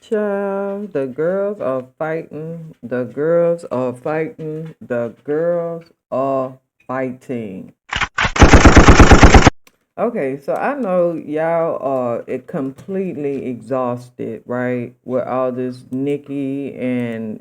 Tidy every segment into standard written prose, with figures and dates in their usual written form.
Child, the girls are fighting. The girls are fighting. The girls are fighting. Okay, so I know y'all are completely exhausted, right? With all this Nicki and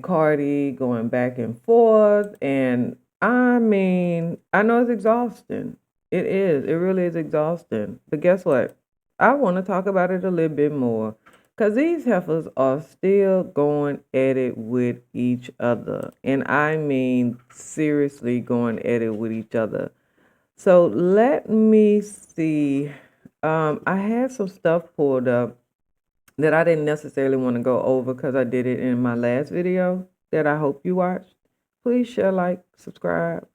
Cardi going back and forth, and I mean, I know it's exhausting. It is. It really is exhausting. But guess what? I want to talk about it a little bit more because these heifers are still going at it with each other. And I mean, seriously going at it with each other. So let me see. I had some stuff pulled up that I didn't necessarily want to go over because I did it in my last video that I hope you watched. Please share, like, subscribe.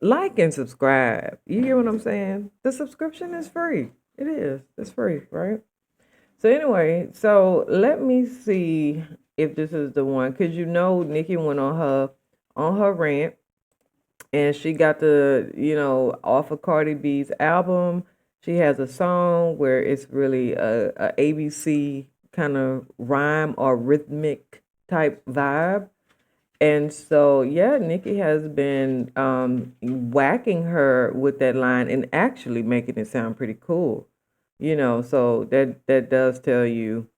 Like and subscribe. You hear what I'm saying? The subscription is free. It is. It's free, right? So anyway, so let me see if this is the one. Cause you know Nicki went on her rant and she got the, off of Cardi B's album. She has a song where it's really a ABC kind of rhyme or rhythmic type vibe. And so, yeah, Nicki has been whacking her with that line and actually making it sound pretty cool. So that does tell you,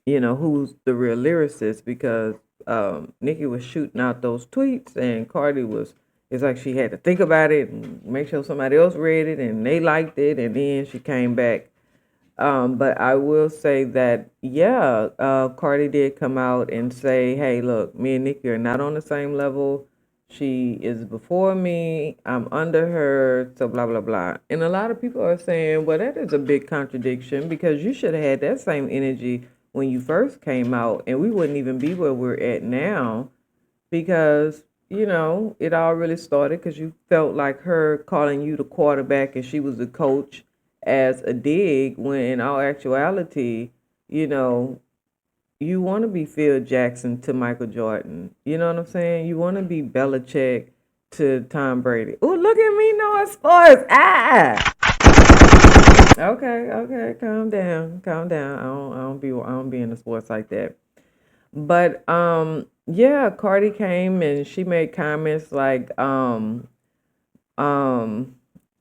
who's the real lyricist because Nicki was shooting out those tweets and Cardi was, it's like she had to think about it and make sure somebody else read it and they liked it and then she came back. But I will say that, yeah, Cardi did come out and say, hey, look, me and Nicki are not on the same level. She is before me. I'm under her. So blah, blah, blah. And a lot of people are saying, well, that is a big contradiction because you should have had that same energy when you first came out and we wouldn't even be where we're at now because, it all really started because you felt like her calling you the quarterback and she was the coach as a dig when in all actuality, you know, you want to be Phil Jackson to Michael Jordan. You know what I'm saying? You want to be Belichick to Tom Brady. Oh, look at me knowing sports. Ah. Okay, okay, calm down, calm down. I don't be in the sports like that. But yeah, Cardi came and she made comments like um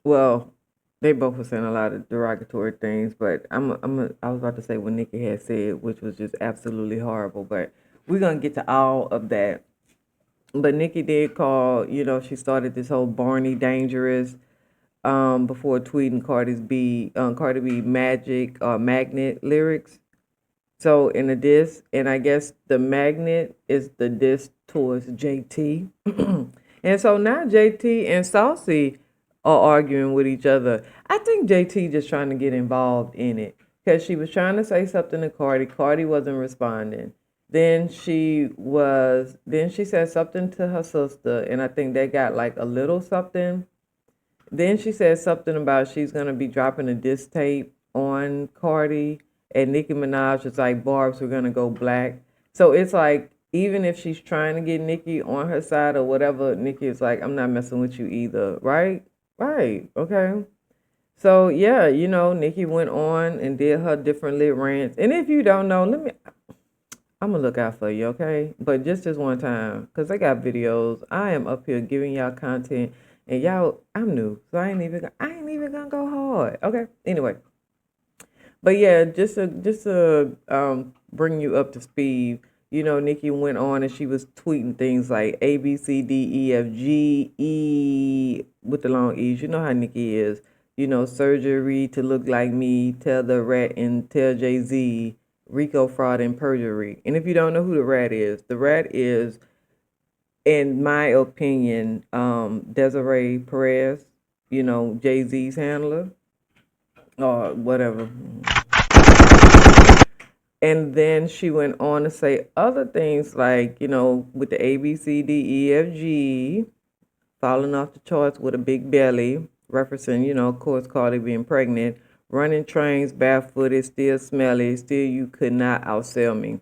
well, they both were saying a lot of derogatory things, but I was about to say what Nicki had said, which was just absolutely horrible, but we're gonna get to all of that. But Nicki did call, she started this whole Barney Dangerous before tweeting Cardi B magic or magnet lyrics. So in the diss, and I guess the magnet is the diss towards JT. And so now JT and Saucy are arguing with each other. I think JT just trying to get involved in it because she was trying to say something to Cardi. Cardi wasn't responding. Then she said something to her sister, and I think they got like a little something. Then she said something about she's gonna be dropping a diss tape on Cardi, and Nicki Minaj was like, "Barb's, we're gonna go black." So it's like even if she's trying to get Nicki on her side or whatever, Nicki is like, "I'm not messing with you either." Right? Right. Okay. So yeah, Nicki went on and did her different lit rants. And if you don't know, I'm gonna look out for you, okay? But just this one time, cause I got videos. I am up here giving y'all content, and y'all, I'm new, so I ain't even gonna go hard, okay? Anyway, but yeah, just to bring you up to speed. Nikki went on and she was tweeting things like A B C D E F G E with the long E's. You know how Nikki is. Surgery to look like me. Tell the rat and tell Jay Z. Rico fraud and perjury. And if you don't know who the rat is, in my opinion, Desiree Perez. Jay Z's handler or whatever. And then she went on to say other things like, with the A, B, C, D, E, F, G, falling off the charts with a big belly, referencing, of course, Cardi being pregnant, running trains barefooted, still smelly, still you could not outsell me.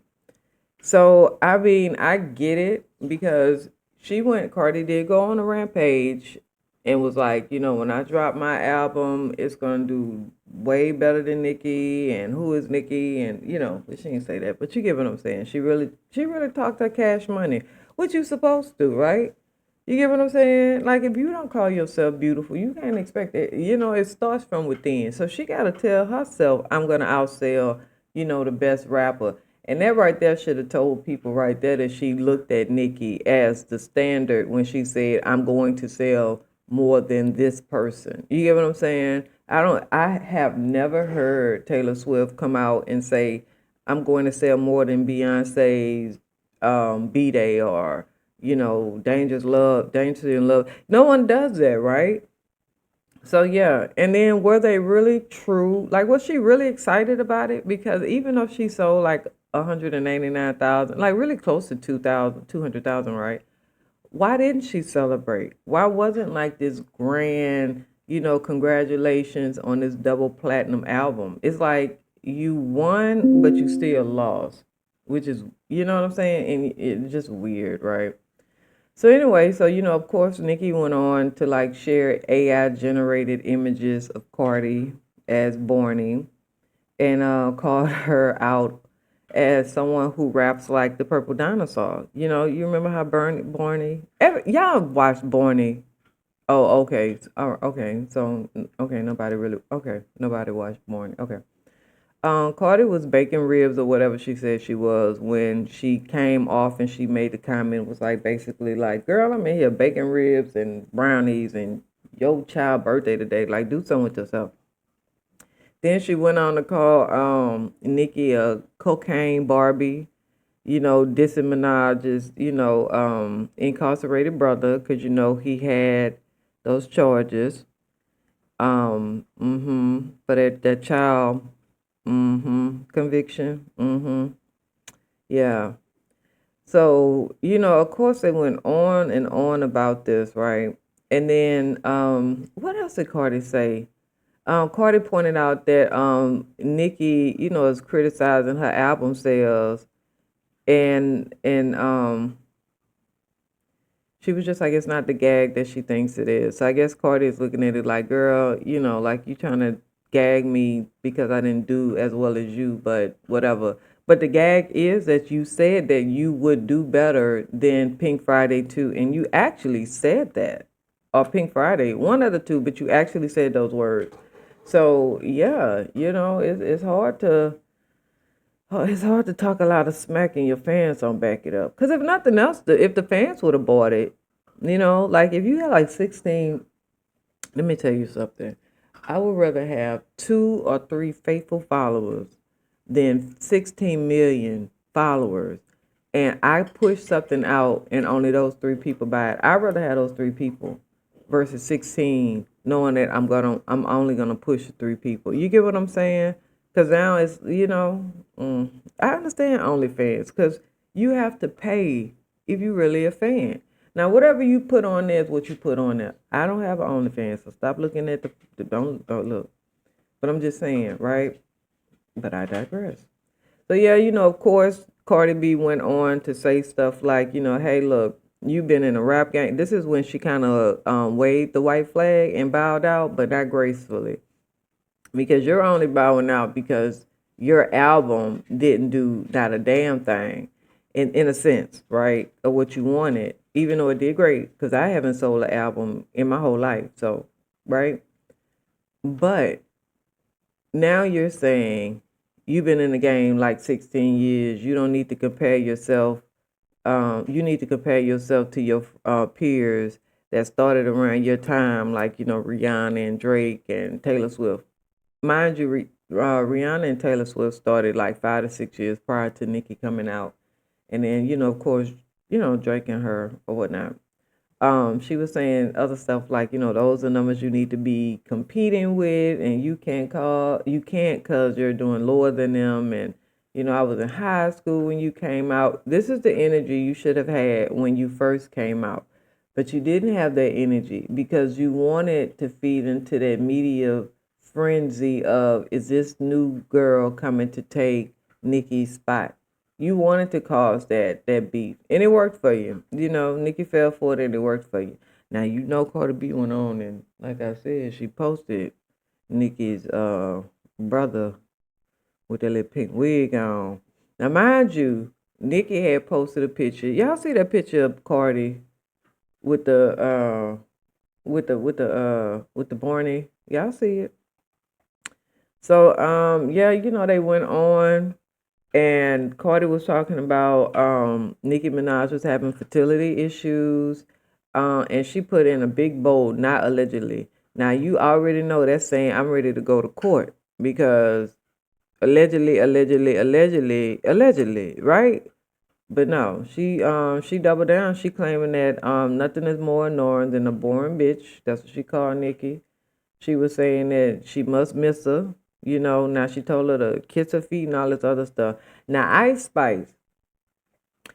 So, I mean, I get it because Cardi did go on a rampage and was like, when I drop my album, it's going to do way better than Nicki, and who is Nicki, and but she didn't say that. But you get what I'm saying. She really talked her cash money, which you supposed to, right? You get what I'm saying? Like, if you don't call yourself beautiful, you can't expect it. It starts from within. So she got to tell herself, I'm going to outsell, the best rapper. And that right there should have told people right there that she looked at Nicki as the standard when she said, I'm going to sell more than this person. You get what I'm saying? I have never heard Taylor Swift come out and say, I'm going to sell more than Beyonce's B-Day, or Dangerous in Love. No one does that, right? So yeah, and then were they really true? Like, was she really excited about it? Because even though she sold like 189,000, like really close to 200,000, right? Why didn't she celebrate? Why wasn't like this grand, congratulations on this double platinum album? It's like you won, but you still lost, which is, you know what I'm saying? And it's just weird, right? So anyway, so of course, Nicki went on to like share AI generated images of Cardi as Borny, and called her out as someone who raps like the Purple Dinosaur. You remember how Borny? Y'all watched Borny? Oh, okay. Okay. So, okay, nobody watched Borny. Okay. Cardi was baking ribs or whatever she said she was when she came off, and she made the comment, was like basically like, girl, I'm in here baking ribs and brownies, and your child birthday today. Like, do something with yourself. Then she went on to call Nicki a cocaine Barbie, dissing Minaj's, incarcerated brother, because he had those charges. For that child conviction. Yeah. So, of course they went on and on about this, right? And then what else did Cardi say? Cardi pointed out that Nicki, is criticizing her album sales, and she was just like, it's not the gag that she thinks it is. So I guess Cardi is looking at it like, girl, like, you trying to gag me because I didn't do as well as you, but whatever. But the gag is that you said that you would do better than Pink Friday 2, and you actually said that. Or Pink Friday, one of the two, but you actually said those words. So yeah, it's hard to talk a lot of smack and your fans don't back it up. Because if nothing else, if the fans would have bought it, like if you had like 16, let me tell you something. I would rather have 2 or 3 faithful followers than 16 million followers. And I push something out and only those 3 people buy it. I'd rather have those 3 people versus 16, knowing that I'm only gonna push 3 people. You get what I'm saying? Because now it's, I understand OnlyFans, because you have to pay if you really a fan. Now, whatever you put on there is what you put on there. I don't have an OnlyFans, so stop looking at don't look. But I'm just saying, right? But I digress. So yeah, of course, Cardi B went on to say stuff like, hey, look, you've been in a rap game. This is when she kind of waved the white flag and bowed out, but not gracefully, because you're only bowing out because your album didn't do not a damn thing, in a sense, right, of what you wanted, even though it did great, because I haven't sold an album in my whole life, so, right? But now you're saying you've been in the game like 16 years. You don't need to compare yourself. You need to compare yourself to your peers that started around your time, like, Rihanna and Drake and Taylor Swift. Mind you, Rihanna and Taylor Swift started like 5 to 6 years prior to Nicki coming out. And then, of course, Drake and her or whatnot. She was saying other stuff like, those are numbers you need to be competing with, and you can't cause you're doing lower than them. And, I was in high school when you came out. This is the energy you should have had when you first came out. But you didn't have that energy because you wanted to feed into that media frenzy of, is this new girl coming to take Nicki's spot? You wanted to cause that beef, and it worked for you. Nicki fell for it, and it worked for you. Now Cardi B went on, and like I said, she posted Nicki's brother with that little pink wig on. Now, mind you, Nicki had posted a picture. Y'all see that picture of Cardi with the Barney? Y'all see it? So yeah, they went on and Cardi was talking about Nicki Minaj was having fertility issues. And she put in a big bold, not allegedly. Now you already know that's saying I'm ready to go to court because allegedly, right? But no, she doubled down. She claiming that nothing is more annoying than a boring bitch. That's what she called Nicki. She was saying that she must miss her. Now she told her to kiss her feet and all this other stuff. Now Ice Spice.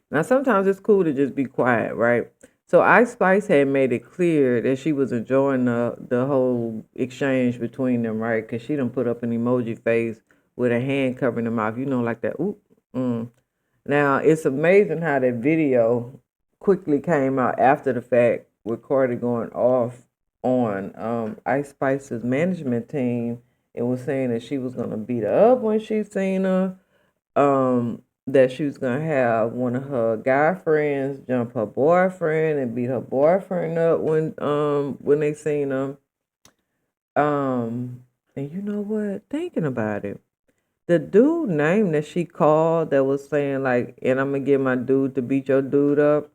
Now sometimes it's cool to just be quiet, right? So Ice Spice had made it clear that she was enjoying the whole exchange between them, right? Because she done put up an emoji face with a hand covering her mouth, like that. Ooh, mm. Now it's amazing how that video quickly came out after the fact with Cardi going off on Ice Spice's management team and was saying that she was gonna beat her up when she seen her. That she was gonna have one of her guy friends jump her boyfriend and beat her boyfriend up when they seen him. And you know what? Thinking about it, the dude name that she called that was saying like, and I'm gonna get my dude to beat your dude up.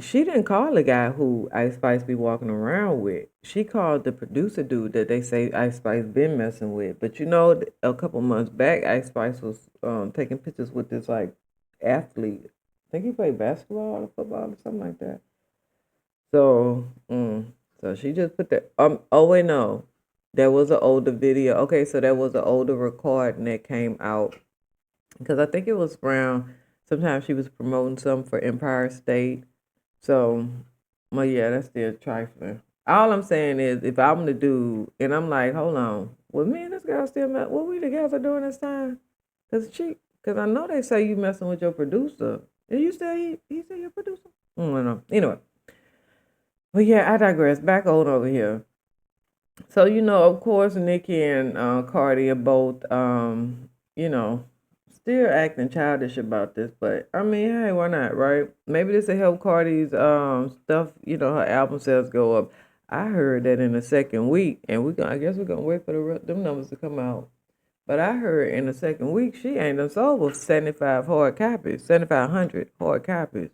She didn't call the guy who Ice Spice be walking around with. She called the producer dude that they say Ice Spice been messing with. But a couple months back, Ice Spice was taking pictures with this like athlete. I think he played basketball or football or something like that. So, so she just put that. Oh wait, no, there was an older video. Okay, so there was an older recording that came out because I think it was around. Sometimes she was promoting something for Empire State. So, well, yeah, that's still trifling. All I'm saying is, if I'm the dude, and I'm like, hold on, well, me and this girl still met. What we together during this time? Cause I know they say you messing with your producer. And you say he said your producer. I don't know. Anyway, but yeah, I digress. Back on over here. So of course, Nicki and Cardi are both, you know, still acting childish about this. But I mean, hey, why not, right? Maybe this will help Cardi's stuff. Her album sales go up. I heard that in the second week, and I guess we're gonna wait for them numbers to come out. But I heard in the second week she ain't done sold with 75 hard copies, 7,500 hard copies.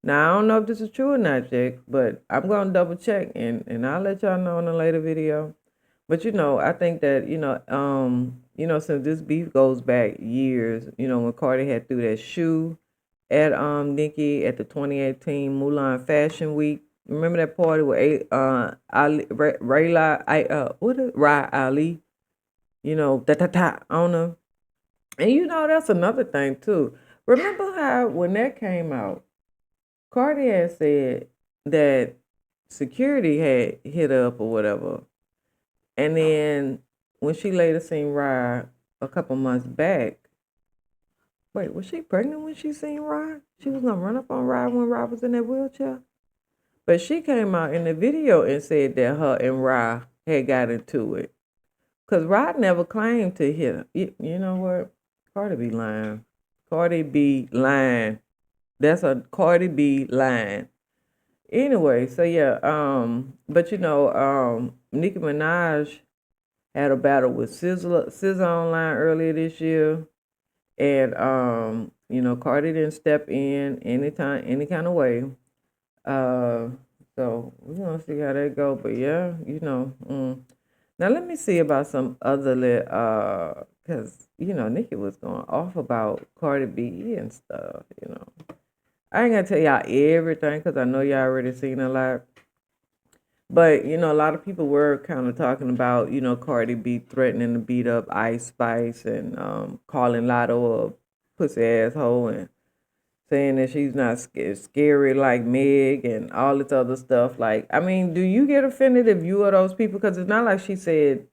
Now I don't know if this is true or not, Jake, but I'm gonna double check and I'll let y'all know in a later video. But I think that since this beef goes back years, when Cardi had threw that shoe at Nicki at the 2018 Mulan Fashion Week. Remember that party with Ali Rayla what is Ra Ali? Ta on her. And that's another thing too. Remember how when that came out, Cardi had said that security had hit her up or whatever. And then when she later seen Rod a couple months back, wait, was she pregnant when she seen Rod? She was gonna run up on Rod when Rod was in that wheelchair? But she came out in the video and said that her and Rod had got into it. Because Rod never claimed to hit her. You know what? Cardi be lying. Cardi be lying. That's a Cardi B line. Anyway, so yeah, but Nicki Minaj had a battle with SZA online earlier this year, and Cardi didn't step in any kind of way. Uh, so we're gonna see how that go. But yeah, Now let me see about some other cause Nicki was going off about Cardi B and stuff. I ain't gonna tell y'all everything because I know y'all already seen a lot. But a lot of people were kind of talking about Cardi B threatening to beat up Ice Spice and calling Lotto a pussy asshole and saying that she's not scary like Meg and all this other stuff. Like, I mean, do you get offended if you are those people? Because it's not like she said,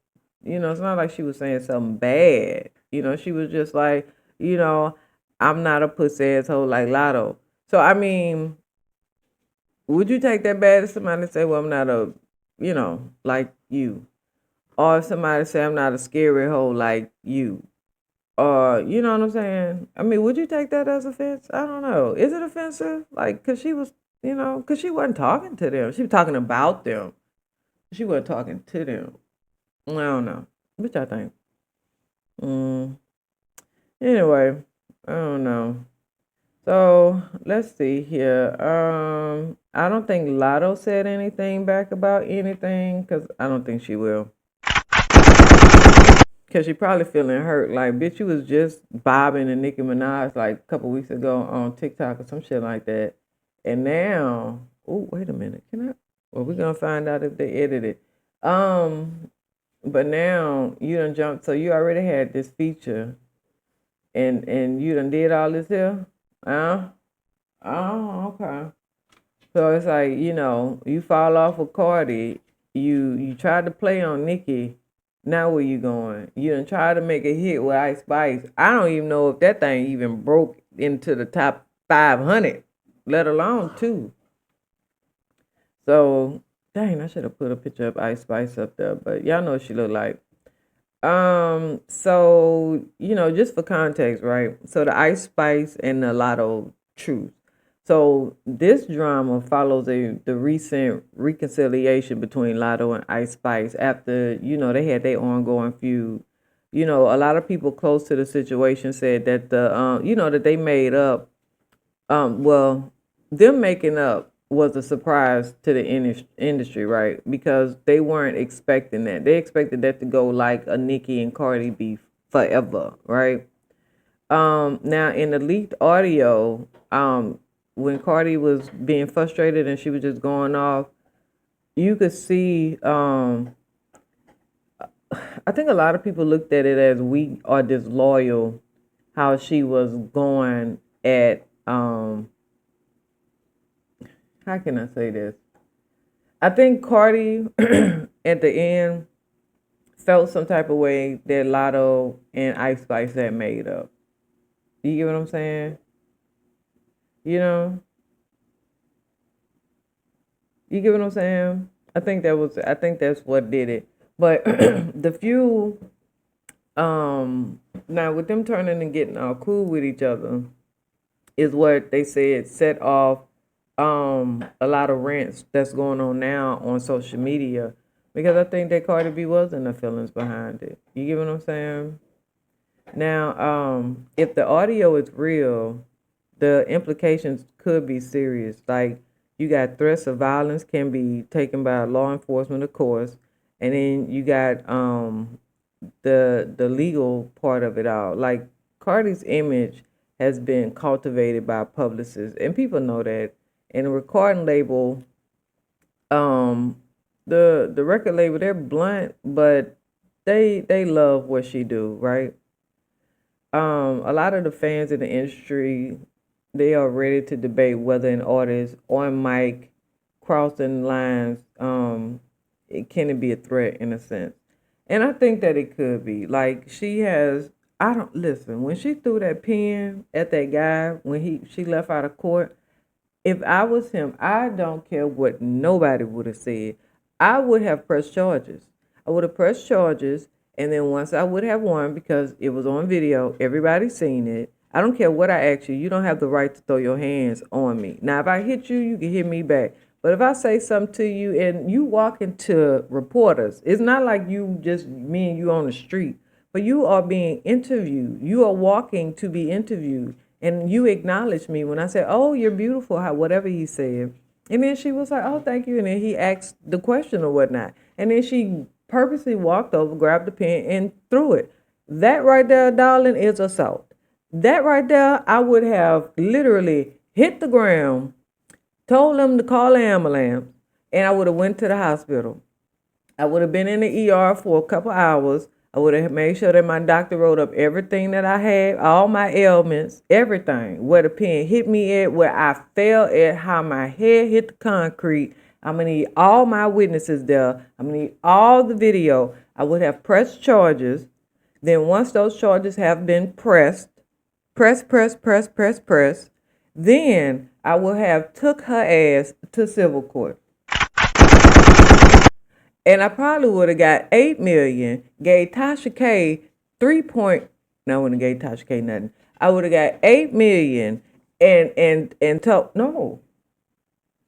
it's not like she was saying something bad. She was just like, I'm not a pussy asshole like Lotto. So I mean, would you take that bad as somebody say, well, I'm not like you? Or if somebody say I'm not a scary hoe like you. Or you know what I'm saying? I mean, would you take that as offense? I don't know. Is it offensive? Like, cause she was, cause she wasn't talking to them. She was talking about them. She wasn't talking to them. I don't know. What y'all think? Mm. Anyway, I don't know. So let's see here. I don't think Lotto said anything back about anything because I don't think she will. Because she probably feeling hurt. Like, bitch, you was just bobbing and Nicki Minaj like a couple weeks ago on TikTok or some shit like that. And now, oh, wait a minute. Can I? Well, we're gonna find out if they edited. Um, but now you done jumped. So you already had this feature, and you done did all this here. Oh, okay. So it's like, you fall off with Cardi, you tried to play on Nicki. Now where you going? You done tried to make a hit with Ice Spice. I don't even know if that thing even broke into the top 500, let alone two. So, dang, I should have put a picture of Ice Spice up there, but y'all know what she look like. So, just for context, right? So the Ice Spice and the Lotto Truth. So this drama follows the recent reconciliation between Lotto and Ice Spice after, they had their ongoing feud. A lot of people close to the situation said that that they made up. Well, them making up was a surprise to the industry, right? Because they weren't expecting that. They expected that to go like a Nicki and Cardi beef forever, right? Now in the leaked audio, when Cardi was being frustrated and she was just going off, you could see. I think a lot of people looked at it as weak or disloyal, how she was going at. How can I say this? I think Cardi at the end felt some type of way that Lotto and Ice Spice had made up. You get what I'm saying? You know, you get what I'm saying? I think that's what did it. But the few, now with them turning and getting all cool with each other is what they said set off a lot of rants that's going on now on social media, because I think that Cardi B was in the feelings behind it. You get what I'm saying? Now, if the audio is real, the implications could be serious. Like, you got threats of violence can be taken by law enforcement, of course, and then you got the legal part of it all. Like, Cardi's image has been cultivated by publicists, and people know that. And the recording label, um, the record label, they're blunt, but they love what she do, right? A lot of the fans in the industry, they are ready to debate whether an artist on mic crossing lines, can it be a threat in a sense? And I think that it could be. Like, she has, I don't listen, when she threw that pen at that guy when she left out of court, if I was him, I don't care what nobody would have said. I would have pressed charges. I would have pressed charges, and then once I would have won because it was on video, everybody's seen it. I don't care what I ask you. You don't have the right to throw your hands on me. Now, if I hit you, you can hit me back. But if I say something to you and you walk into reporters, it's not like you just me and you on the street, but you are being interviewed. You are walking to be interviewed. And you acknowledged me when I said, "Oh, you're beautiful," how whatever he said. And then she was like, "Oh, thank you." And then he asked the question or whatnot. And then she purposely walked over, grabbed the pen, and threw it. That right there, darling, is assault. That right there, I would have literally hit the ground, told them to call an ambulance, and I would have went to the hospital. I would have been in the ER for a couple hours. I would have made sure that my doctor wrote up everything that I had, all my ailments, everything. Where the pen hit me at, where I fell at, how my head hit the concrete. I'm going to need all my witnesses there. I'm going to need all the video. I would have pressed charges. Then once those charges have been pressed, then I will have took her ass to civil court. And I probably would have got 8 million, gave Tasha K 3 point. No, I wouldn't have gave Tasha K nothing. I would have got 8 million and told no.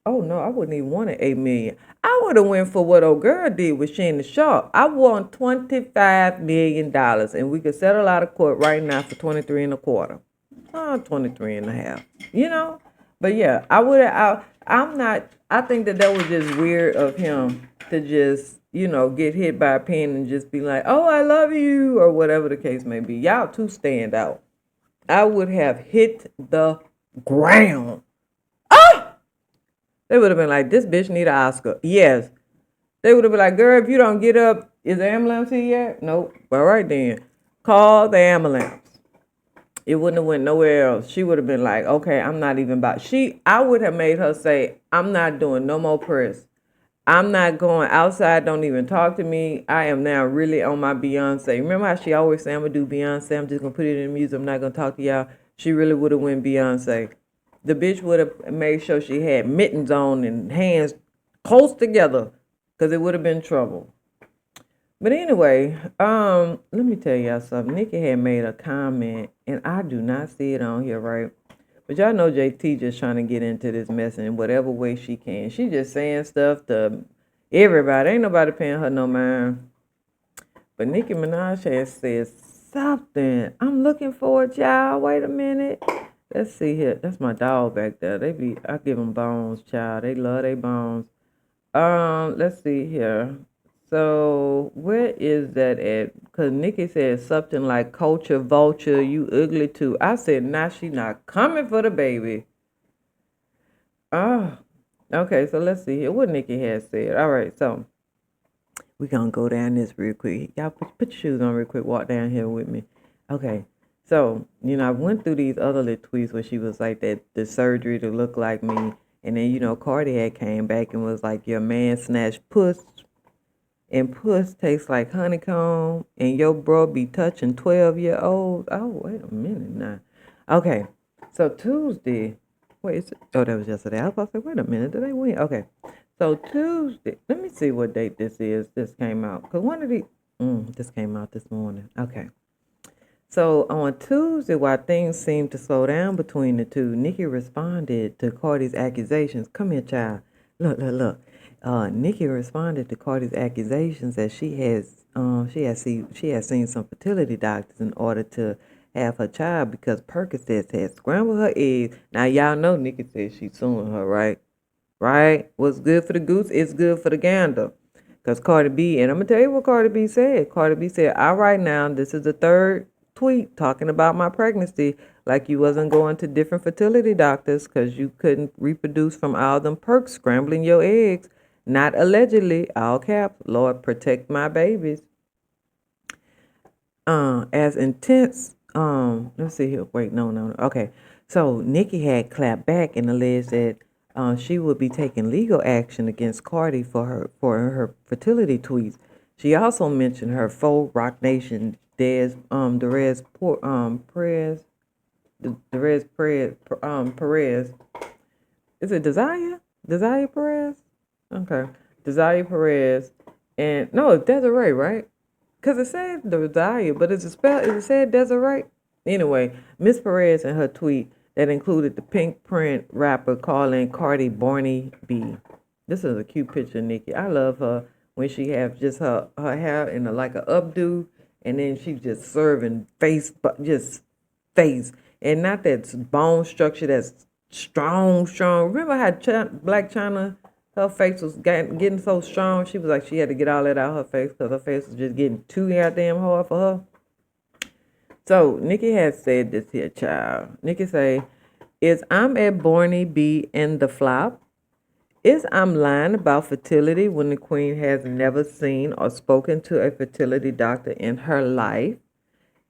Oh no, I wouldn't even want an 8 million. I would have went for what old girl did with Sheena Sharp. I want $25 million, and we could settle out of court right now for 23 and a quarter. 23 and a half. You know? But yeah, I would have I'm not I think that was just weird of him to just, get hit by a pen and just be like, "Oh, I love you," or whatever the case may be. Y'all two stand out. I would have hit the ground. They would have been like, "This bitch need an Oscar." Yes. They would have been like, "Girl, if you don't get up, is the ambulance here yet?" Nope. All right then. Call the ambulance. It wouldn't have went nowhere else. She would have been like, "Okay, I'm not even about." I would have made her say, "I'm not doing no more press. I'm not going outside. Don't even talk to me. I am now really on my Beyonce." Remember how she always say, "I'm gonna do Beyonce. I'm just gonna put it in the music. I'm not gonna talk to y'all." She really would have went Beyonce. The bitch would have made sure she had mittens on and hands close together, because it would have been trouble. But anyway, let me tell y'all something. Nicki had made a comment, and I do not see it on here, right? But y'all know JT just trying to get into this mess in whatever way she can. She just saying stuff to everybody. Ain't nobody paying her no mind. But Nicki Minaj has said something. I'm looking for it, y'all. Wait a minute. Let's see here. That's my dog back there. I give them bones, child. They love their bones. Let's see here. So where is that at? Cause Nicki said something like "culture vulture, you ugly too." I said, "Nah, she not coming for the baby." Oh, okay. So let's see here what Nicki has said. All right, so we gonna go down this real quick. Y'all put your shoes on real quick. Walk down here with me. Okay. So I went through these other little tweets where she was like that the surgery to look like me, and then Cardi had came back and was like, "Your man snatched puss, and puss tastes like honeycomb, and your bro be touching 12-year-olds." Oh, wait a minute now. Okay, so Tuesday. Wait, oh, that was yesterday. I was about to say, wait a minute, did they win? Okay, so Tuesday. Let me see what date this is. This came out because one of the. This came out this morning. Okay. So on Tuesday, while things seemed to slow down between the two, Nicki responded to Cardi's accusations. Come here, child. Look, look, look. Nicki responded to Cardi's accusations that she has seen some fertility doctors in order to have her child because Percocets had scrambled her eggs. Now y'all know Nicki said she's suing her, right? Right? What's good for the goose is good for the gander. Because Cardi B, and I'm going to tell you what Cardi B said. Cardi B said, "All right now, this is the third tweet talking about my pregnancy, like you wasn't going to different fertility doctors because you couldn't reproduce from all them perks scrambling your eggs. Not allegedly, all caps, Lord protect my babies." As intense, let's see here. Wait, no. Okay. So Nicki had clapped back and alleged that she would be taking legal action against Cardi for her fertility tweets. She also mentioned her faux Rock Nation Perez. Is it Desire? Desire Perez? Okay. Desire Perez. And no, it's Desiree, right? Because it said Desire, but is it said Desiree? Anyway, Miss Perez and her tweet that included the pink print rapper calling Cardi Barney B. This is a cute picture of Nicki. I love her when she have just her hair in like a updo, and then she just serving just face, and not that bone structure that's strong. Remember how Black China, her face was getting so strong. She was like she had to get all that out of her face because her face was just getting too goddamn hard for her. So Nicki has said this here, child. Nicki say, "Is I'm at Barney B in the flop? Is I'm lying about fertility when the queen has never seen or spoken to a fertility doctor in her life?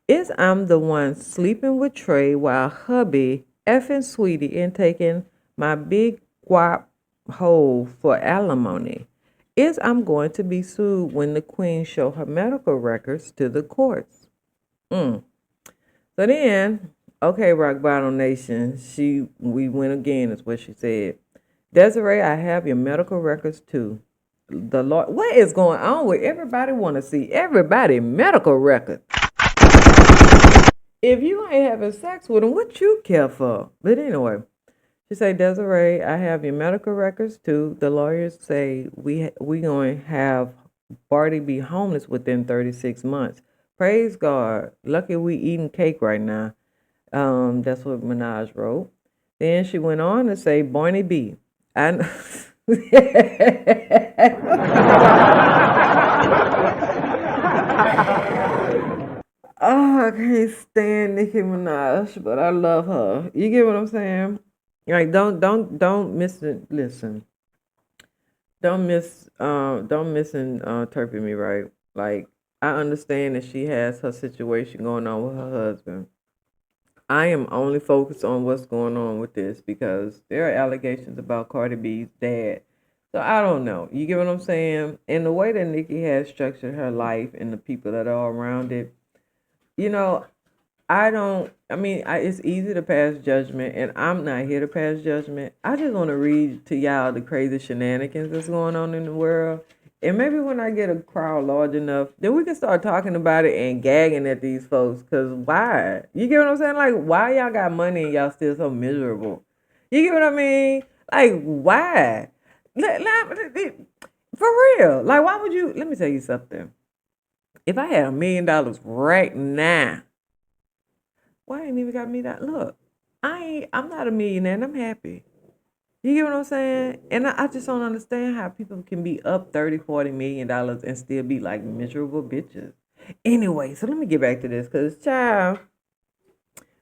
Is I'm the one sleeping with Trey while hubby effing sweetie and taking my big guap hole for alimony? Is I'm going to be sued when the queen show her medical records to the courts?" So then, okay, Rock Bottom Nation, we win again, is what she said. "Desiree, I have your medical records too. the Lord. What is going on with everybody? Want to see everybody medical record? If you ain't having sex with them, what you care for? But anyway, she say, Desiree, I have your medical records too. The lawyers say we going to have Barty be homeless within 36 months. Praise God. Lucky we eating cake right now. That's what Minaj wrote. Then she went on to say, Barney B. I Oh, I can't stand Nicki Minaj, but I love her. You get what I'm saying? Like, don't miss it. Listen, don't misinterpret me, right? Like, I understand that she has her situation going on with her husband. I am only focused on what's going on with this because there are allegations about Cardi B's dad. So I don't know. You get what I'm saying? And the way that Nicki has structured her life and the people that are around it, you know, I don't. I mean, it's easy to pass judgment, and I'm not here to pass judgment. I just want to read to y'all the crazy shenanigans that's going on in the world, and maybe when I get a crowd large enough, then we can start talking about it and gagging at these folks. Cause why? You get what I'm saying? Like, why y'all got money and y'all still so miserable? You get what I mean? Like, why? For real. Like, why would you? Let me tell you something. If I had $1 million right now. Why ain't even got me that? Look, I'm not a millionaire and I'm happy. You get what I'm saying? And I just don't understand how people can be up 30, $40 million and still be like miserable bitches. Anyway, so let me get back to this because child.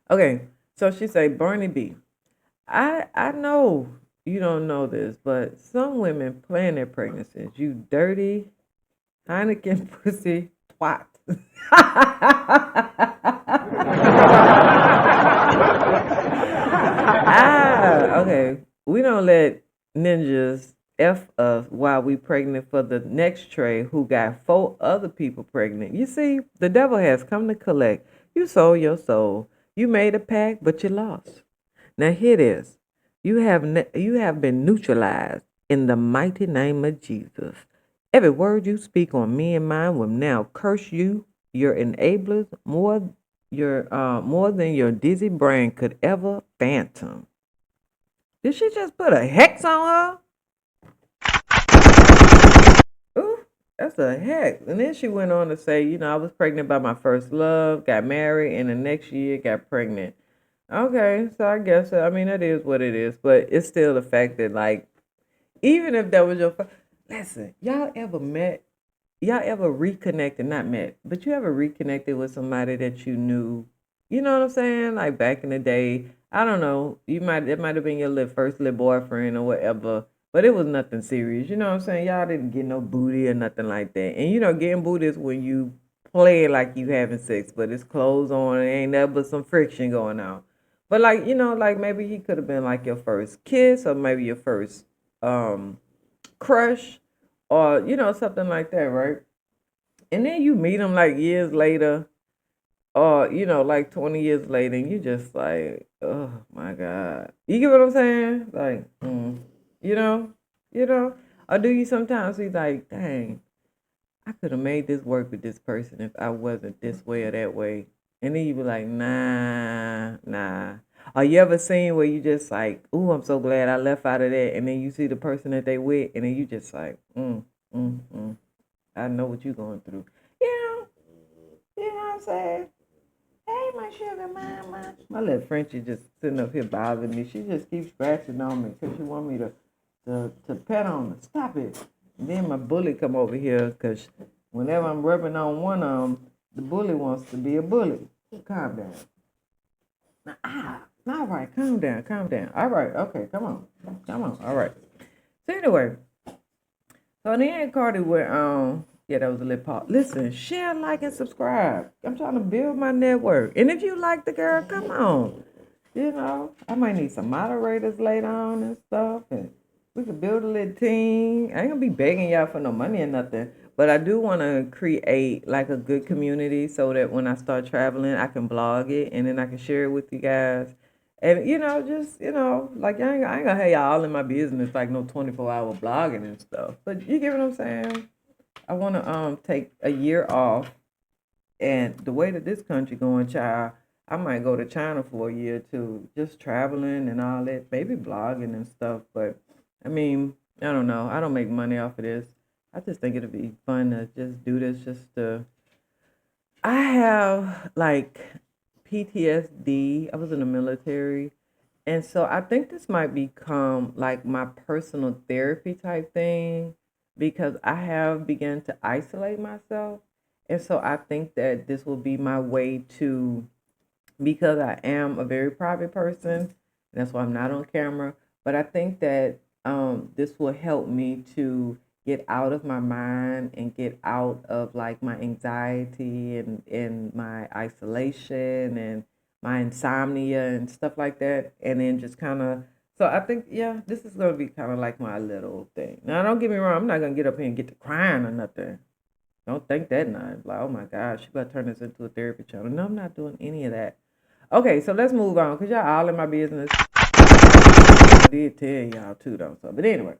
Okay, so she say, Bernie B. I know you don't know this, but some women plan their pregnancies. You dirty Heineken pussy twat. Okay. We don't let ninjas F us while we pregnant for the next tray who got 4 other people pregnant. You see, the devil has come to collect. You sold your soul. You made a pact, but you lost. Now hear this. You have been neutralized in the mighty name of Jesus. Every word you speak on me and mine will now curse you, your enablers, more than your dizzy brain could ever phantom. Did she just put a hex on her? Ooh, that's a hex. And then she went on to say, I was pregnant by my first love, got married, and the next year got pregnant. Okay, so I guess, I mean, that is what it is, but it's still the fact that, like, even if that was your first, listen, y'all ever reconnected, not met, but you ever reconnected with somebody that you knew, you know what I'm saying? Like back in the day, I don't know, it might have been your first little boyfriend or whatever, but it was nothing serious. You know what I'm saying? Y'all didn't get no booty or nothing like that. And getting booty is when you play it like you having sex, but it's clothes on and ain't nothing but some friction going on. But like, like maybe he could have been like your first kiss or maybe your first crush or something like that, right? And then you meet him like years later or like 20 years later and you just like, oh my god, you get what I'm saying? Like you know you know or do you sometimes be like, dang, I could have made this work with this person if I wasn't this way or that way. And then you be like, nah. Or you ever seen where you just like, ooh, I'm so glad I left out of that. And then you see the person that they with, and then you just like, I know what you going through. You know what I'm saying? Hey, my sugar mama. My little Frenchie just sitting up here bothering me. She just keeps scratching on me because she want me to pet on her. Stop it. And then my bully come over here because whenever I'm rubbing on one of them, the bully wants to be a bully. Calm down. All right, calm down. All right, okay, come on. All right. So anyway, so then Cardi went on. Yeah, that was a little part. Listen, share, like, and subscribe. I'm trying to build my network. And if you like the girl, come on. I might need some moderators later on and stuff. And we could build a little team. I ain't gonna be begging y'all for no money or nothing. But I do want to create like a good community so that when I start traveling, I can blog it and then I can share it with you guys. And just like I ain't gonna have y'all all in my business like no 24-hour blogging and stuff. But you get what I'm saying? I wanna take a year off, and the way that this country going, child, I might go to China for a year too, just traveling and all that, maybe blogging and stuff. But I mean, I don't know. I don't make money off of this. I just think it'd be fun to just do this, just to. I have like PTSD. I was in the military, and so I think this might become like my personal therapy type thing because I have begun to isolate myself. And so I think that this will be my way to, because I am a very private person, that's why I'm not on camera. But I think that this will help me to get out of my mind and get out of like my anxiety and my isolation and my insomnia and stuff like that. And then just kind of, so I think, yeah, this is going to be kind of like my little thing. Now, don't get me wrong, I'm not going to get up here and get to crying or nothing. Don't think that now. Like, oh my gosh, she better turn this into a therapy channel. No, I'm not doing any of that. Okay, so let's move on because y'all all in my business. I did tell y'all too though. So, but anyway,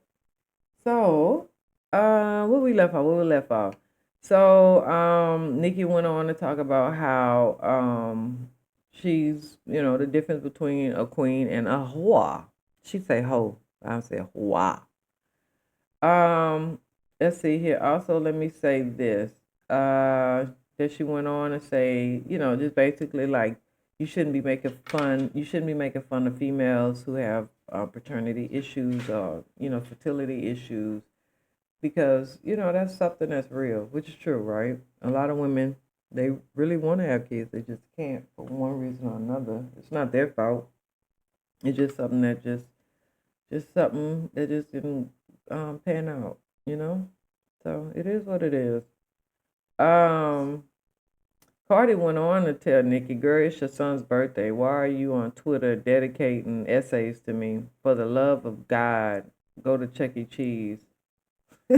so where we left off? Where we left off? So, Nikki went on to talk about how she's the difference between a queen and a whore. She say hoe. I say whore. Um, let's see here. Also, let me say this. That she went on to say, just basically like you shouldn't be making fun of females who have paternity issues or, fertility issues because, that's something that's real, which is true, right? A lot of women, they really want to have kids. They just can't for one reason or another. It's not their fault. It's just something that just something that just didn't pan out, you know? So it is what it is. Um, Cardi went on to tell Nicki, girl, it's your son's birthday. Why are you on Twitter dedicating essays to me? For the love of God, go to Chuck E. Cheese. She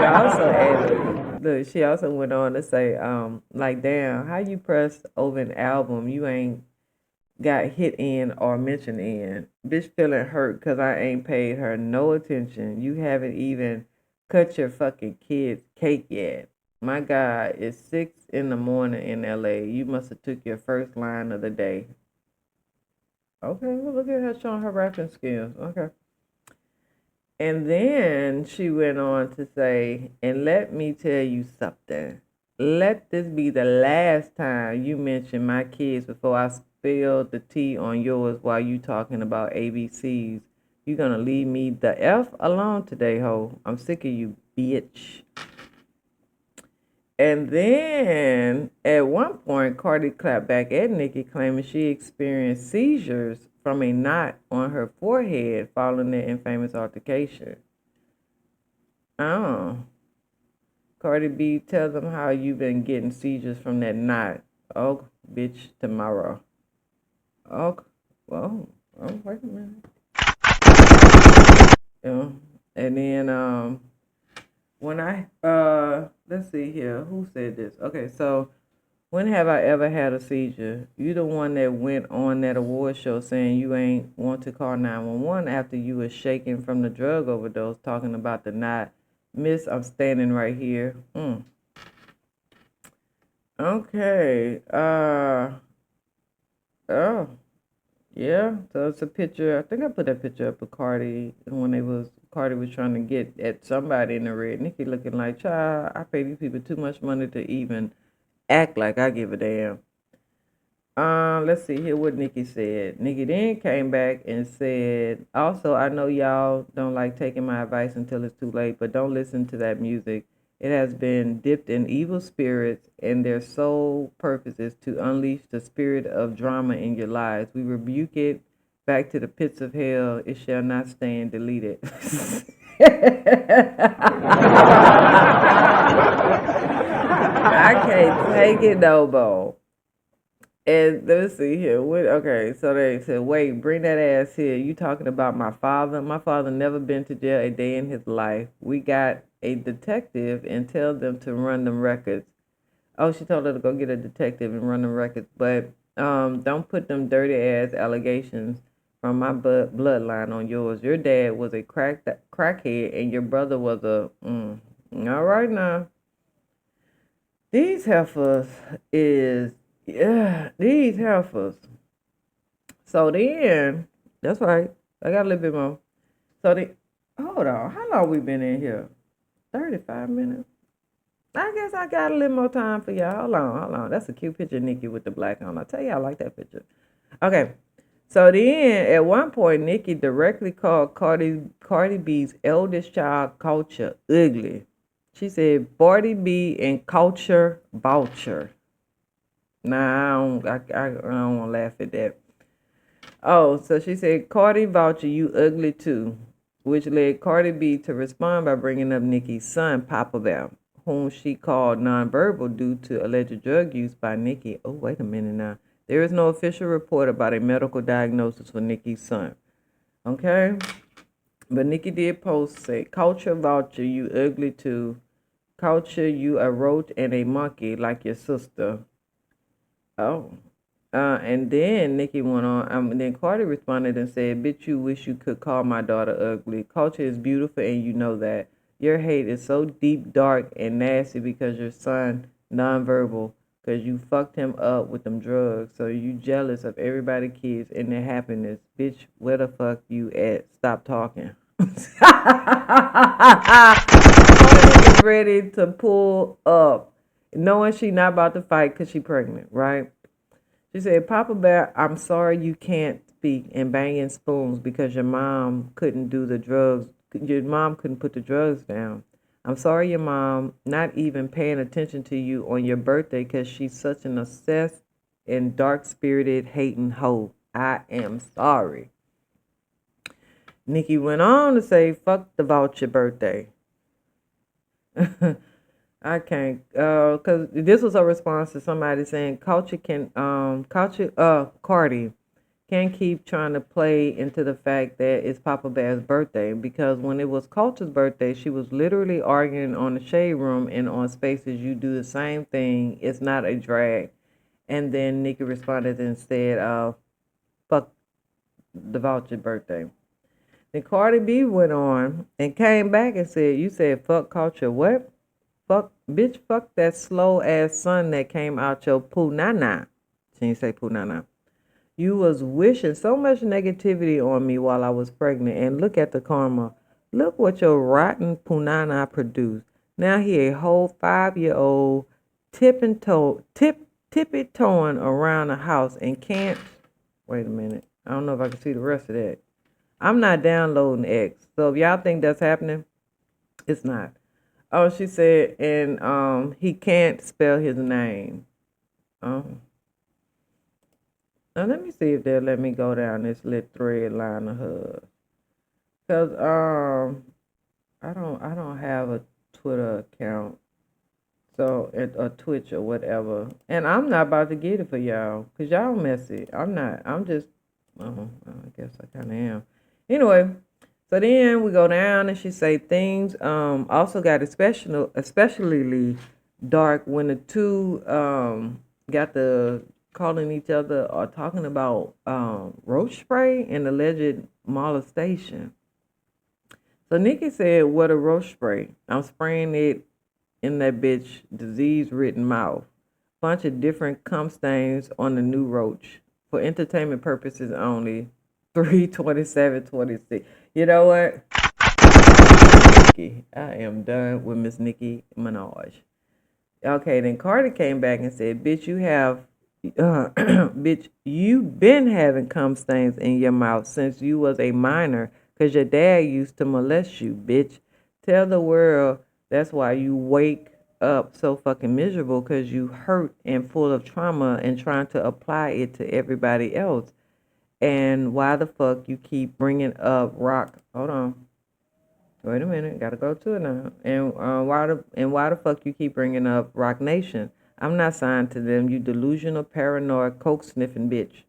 also added, look, she also went on to say, like, damn, how you press over an album you ain't got hit in or mentioned in. Bitch feeling hurt because I ain't paid her no attention. You haven't even cut your fucking kid's cake yet. My God, it's 6 in the morning in LA. You must have took your first line of the day. Okay, well, look at her showing her rapping skills. Okay. And then she went on to say, and let me tell you something. Let this be the last time you mention my kids before I spill the tea on yours while you talking about ABCs. You gonna leave me the F alone today, ho. I'm sick of you, bitch. And then at one point, Cardi clapped back at Nicki, claiming she experienced seizures from a knot on her forehead following the infamous altercation. Oh. Cardi B, tell them how you been getting seizures from that knot. Oh, bitch, tomorrow. Oh, well, wait a minute. Yeah. And then, when let's see here, who said this? Okay, so when have I ever had a seizure? You the one that went on that award show saying you ain't want to call 911 after you was shaking from the drug overdose, talking about the knot. Miss, I'm standing right here. Okay. Oh, yeah. So it's a picture. I think I put that picture up of Cardi when Cardi was trying to get at somebody in the red. Nicki looking like, child, I pay these people too much money to even act like I give a damn. Let's see here what Nicki said. Nicki then came back and said, also, I know y'all don't like taking my advice until it's too late, but don't listen to that music. It has been dipped in evil spirits, and their sole purpose is to unleash the spirit of drama in your lives. We rebuke it back to the pits of hell. It shall not stand deleted. I can't take it no more. And let's see here. Okay, so they said, wait, bring that ass here. You talking about my father? My father never been to jail a day in his life. We got a detective and tell them to run them records. Oh, she told her to go get a detective and run the records, but don't put them dirty ass allegations from my bloodline on yours. Your dad was a crackhead, and your brother was a. All right now, these heifers is these heifers. So then, that's right. I got a little bit more. So the hold on, how long we been in here? 35 minutes. I guess I got a little more time for y'all. Hold on, hold on. That's a cute picture of Nicki with the black on. I tell you, I like that picture. Okay. So then, at one point, Nicki directly called Cardi B's eldest child Culture ugly. She said, "Cardi B and Culture voucher." Nah, I don't want to laugh at that. Oh, so she said, "Cardi voucher, you ugly too," which led Cardi B to respond by bringing up Nicki's son, Papa Bear, whom she called nonverbal due to alleged drug use by Nicki. Oh, wait a minute now. There is no official report about a medical diagnosis for Nicki's son. Okay? But Nicki did post, say, "Culture voucher, you ugly too. Culture, you a roach and a monkey like your sister." Oh. And then Nicki went on, and then Cardi responded and said, "Bitch, you wish you could call my daughter ugly. Culture is beautiful and you know that. Your hate is so deep, dark, and nasty because your son nonverbal, because you fucked him up with them drugs. So you jealous of everybody kids and their happiness. Bitch, where the fuck you at? Stop talking." Cardi is ready to pull up, knowing she not about to fight because she pregnant, right? She said, "Papa Bear, I'm sorry you can't speak and banging spoons because your mom couldn't do the drugs. Your mom couldn't put the drugs down. I'm sorry your mom not even paying attention to you on your birthday because she's such an obsessed and dark-spirited hating hoe. I am sorry." Nicki went on to say, "Fuck the voucher birthday." I can't, cause this was a response to somebody saying Cardi can't keep trying to play into the fact that it's Papa Bear's birthday because when it was Culture's birthday, she was literally arguing on the shade room and on Spaces. You do the same thing. It's not a drag. And then Nicki responded and said, "Fuck the voucher birthday." Then Cardi B went on and came back and said, "You said fuck Culture what? Fuck, bitch, fuck that slow ass son that came out your poo nana." She didn't say poo nana. "You was wishing so much negativity on me while I was pregnant, and look at the karma. Look what your rotten punana produced. Now he a whole 5-year old tippy toeing around the house and can't." Wait a minute. I don't know if I can see the rest of that. I'm not downloading X, so if y'all think that's happening, it's not. Oh, she said, and he can't spell his name. Um, Now let me see if they'll let me go down this little thread line of hers. Cause I don't have a Twitter account, so a Twitch or whatever, and I'm not about to get it for y'all, cause y'all messy. I'm not. I'm just. I guess I kind of am. Anyway, so then we go down and she say things also got especially dark when the two got the calling each other or talking about roach spray and alleged molestation. So Nikki said, "What a roach spray. I'm spraying it in that bitch disease ridden mouth. Bunch of different cum stains on the new roach. For entertainment purposes only. 3/27/26." You know what? Nicki. I am done with Miss Nicki Minaj. Okay, then Carter came back and said, "Bitch, bitch, you been having cum stains in your mouth since you was a minor, 'cause your dad used to molest you, bitch. Tell the world that's why you wake up so fucking miserable, 'cause you hurt and full of trauma and trying to apply it to everybody else. And why the fuck you keep bringing up rock? Hold on. Wait a minute, gotta go to it now. And why the fuck you keep bringing up Rock Nation? I'm not signed to them. You delusional, paranoid, coke sniffing bitch."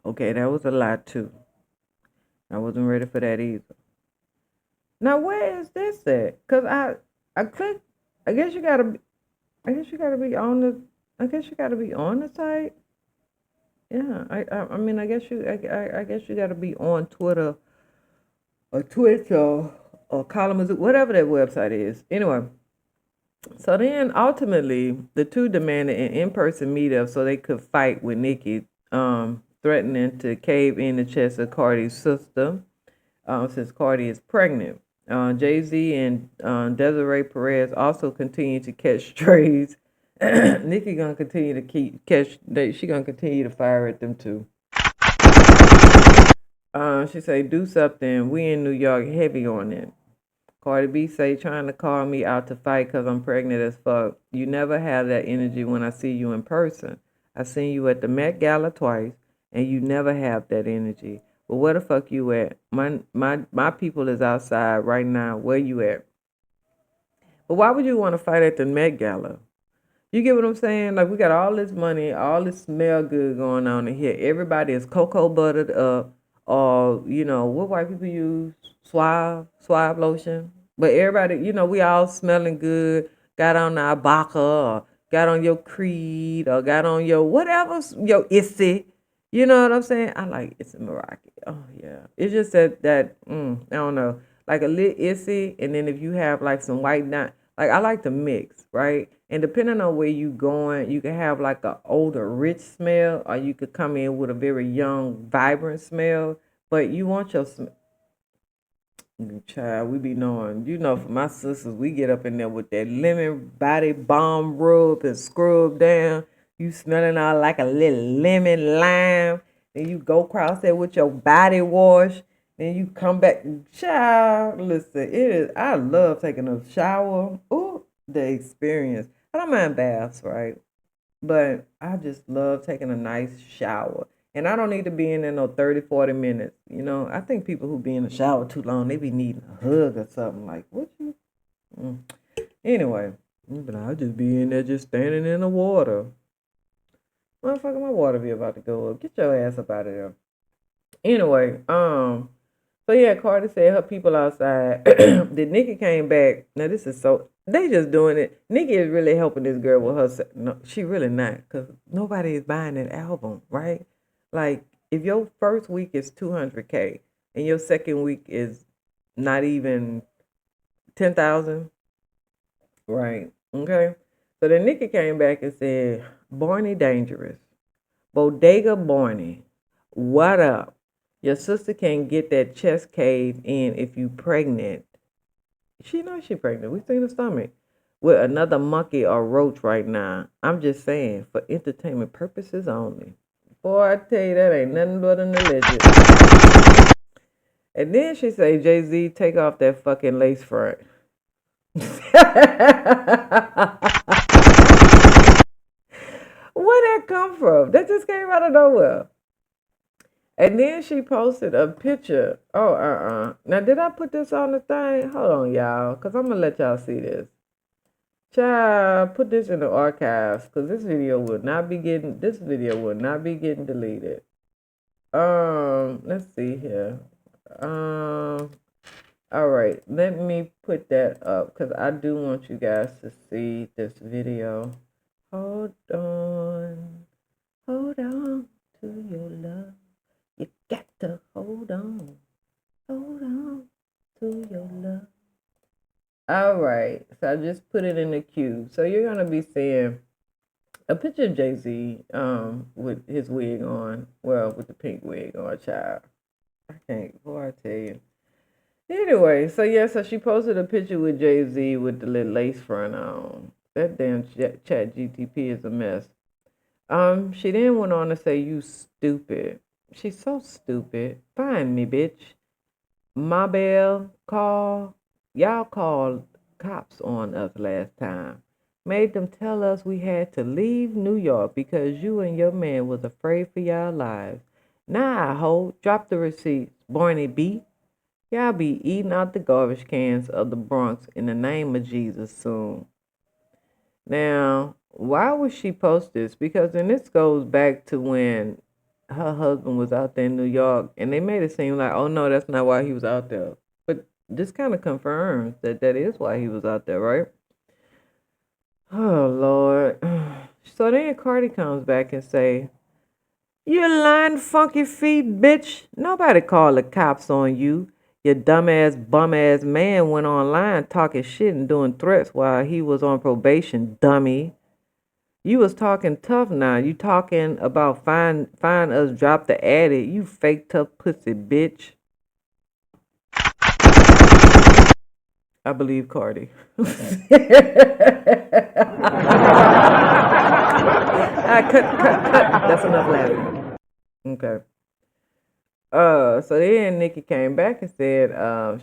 Okay, that was a lot too. I wasn't ready for that either. Now where is this at? Cause I clicked. I guess you gotta. I guess you gotta be on the. I guess you gotta be on the site. Yeah, I mean, I guess you gotta be on Twitter or Twitch or Columns, whatever that website is. Anyway, so then ultimately the two demanded an in-person meetup so they could fight with Nicki, threatening to cave in the chest of Cardi's sister, since Cardi is pregnant. Jay-Z and Desiree Perez also continue to catch strays. Nicki gonna continue to she gonna continue to fire at them too. She say, do something. We in New York heavy on it. Cardi B say, trying to call me out to fight because I'm pregnant as fuck. You never have that energy when I see you in person. I seen you at the Met Gala twice, and you never have that energy. But where the fuck you at? My people is outside right now. Where you at? But why would you want to fight at the Met Gala? You get what I'm saying? Like, we got all this money, all this smell good going on in here. Everybody is cocoa buttered up, or what white people use, Suave lotion. But everybody, we all smelling good. Got on our Baca, or got on your Creed, or got on your whatever, your Issy. You know what I'm saying? I like Issy Meraki. Oh yeah, it's just I don't know, like a lit Issy, and then if you have like some white nut. Like, I like to mix, right? And depending on where you going, you can have like a older, rich smell, or you could come in with a very young, vibrant smell. But you want your child. We be knowing, for my sisters, we get up in there with that lemon body balm rub and scrub down. You smelling all like a little lemon lime. Then you go across there with your body wash. Then you come back, child. Listen, it is. I love taking a shower. Ooh, the experience. I don't mind baths, right? But I just love taking a nice shower. And I don't need to be in there no 30, 40 minutes. I think people who be in the shower too long, they be needing a hug or something. Like, what you? Mm. Anyway, but I'll just be in there just standing in the water. Motherfucker, my water be about to go up. Get your ass up out of there. Anyway, so yeah, Cardi said her people outside. Then Nicki came back. Now this is they just doing it. Nicki is really helping this girl with her. No, she really not, cause nobody is buying that album, right? Like, if your first week is 200K and your second week is not even 10,000, right? Okay. So then Nicki came back and said, "Barney dangerous, Bodega Barney, what up? Your sister can't get that chest caved in if you pregnant." She knows she pregnant. We seen the stomach with another monkey or roach right now. I'm just saying, for entertainment purposes only. Boy, I tell you, that ain't nothing but an alleged. And then she say, Jay-Z, take off that fucking lace front. Where that come from? That just came out of nowhere. And then she posted a picture. Oh, Now, did I put this on the thing? Hold on, y'all, because I'm going to let y'all see this. Child, put this in the archives, because this video will not be getting deleted. Let's see here. All right, let me put that up, because I do want you guys to see this video. Hold on to your love. You got to hold on to your love. All right, so I just put it in the queue. So you're gonna be seeing a picture of Jay-Z, with his wig on. Well, with the pink wig on, child. I can't, boy, I tell you. Anyway, so yeah, so she posted a picture with Jay-Z with the little lace front on. That damn chat GTP is a mess. She then went on to say, "You stupid." She's so stupid. Find me, bitch. My bell call. Y'all called cops on us last time. Made them tell us we had to leave New York because you and your man was afraid for y'all lives. Nah, ho, drop the receipts, Barney B. Y'all be eating out the garbage cans of the Bronx in the name of Jesus soon. Now, why would she post this? Because then this goes back to when her husband was out there in New York, and they made it seem like, oh no, that's not why he was out there. But this kind of confirms that that is why he was out there, right? Oh Lord. So then Cardi comes back and say, "You lying funky feet, bitch. Nobody called the cops on you. Your dumbass bum ass man went online talking shit and doing threats while he was on probation, dummy. You was talking tough now. You talking about find us, drop the addy. You fake tough pussy, bitch." I believe Cardi. Cut. That's enough laughing. Okay. So then Nikki came back and said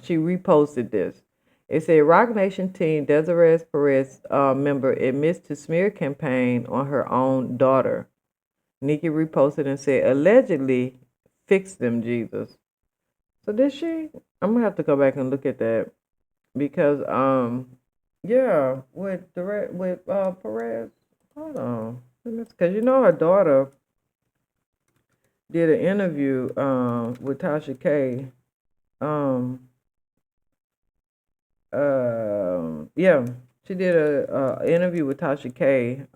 she reposted this. It said Rock Nation team Desiree Perez member admits to smear campaign on her own daughter. Nikki reposted and said allegedly fix them Jesus. So did she? I'm gonna have to go back and look at that because yeah with Perez. Hold on, because you know her daughter did an interview with Tasha K. Um, yeah, she did a interview with Tasha K.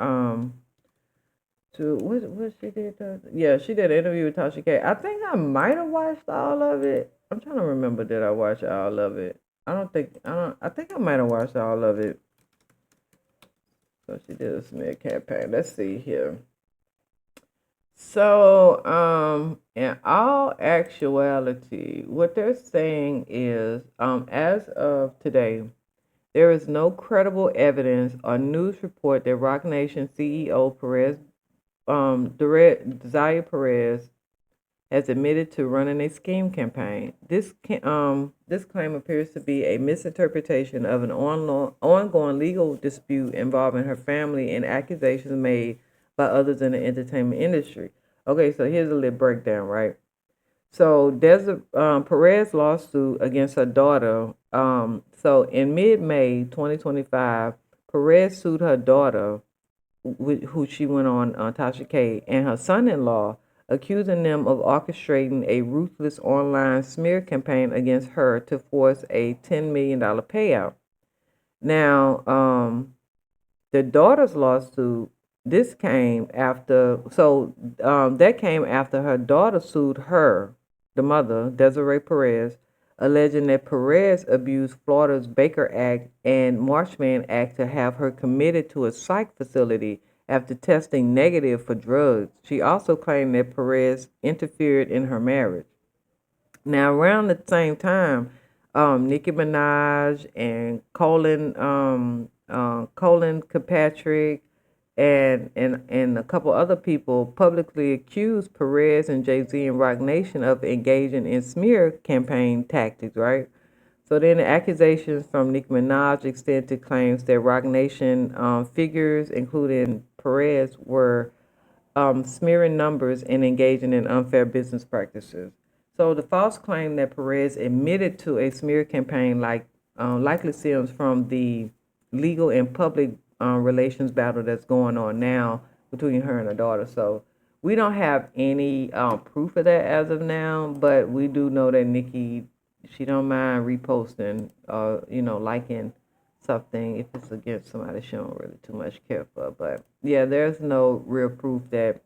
To what she did? Yeah, she did an interview with Tasha K. I think I might have watched all of it. I'm trying to remember. Did I watch all of it? I don't think I don't. I think I might have watched all of it. So she did a smear campaign. Let's see here. So, in all actuality, what they're saying is, as of today, there is no credible evidence or news report that Rock Nation CEO Perez, Desire Perez, has admitted to running a scheme campaign. This claim appears to be a misinterpretation of an ongoing legal dispute involving her family and accusations made by others in the entertainment industry. Okay, so here's a little breakdown, right? So Perez lawsuit against her daughter. So in mid-May 2025, Perez sued her daughter, who she went on Tasha K, and her son-in-law, accusing them of orchestrating a ruthless online smear campaign against her to force a $10 million payout. Now, the daughter's lawsuit, this came after, that came after her daughter sued her, the mother, Desiree Perez, alleging that Perez abused Florida's Baker Act and Marshman Act to have her committed to a psych facility after testing negative for drugs. She also claimed that Perez interfered in her marriage. Now, around the same time, Nicki Minaj and Colin Kirkpatrick and a couple other people publicly accused Perez and Jay-Z and Roc Nation of engaging in smear campaign tactics, right? So then the accusations from Nicki Minaj extend to claims that Roc Nation figures, including Perez, were smearing numbers and engaging in unfair business practices. So the false claim that Perez admitted to a smear campaign likely stems from the legal and public relations battle that's going on now between her and her daughter. So we don't have any proof of that as of now, but we do know that Nikki, she don't mind reposting, liking something if it's against somebody she don't really too much care for. But yeah, there's no real proof that,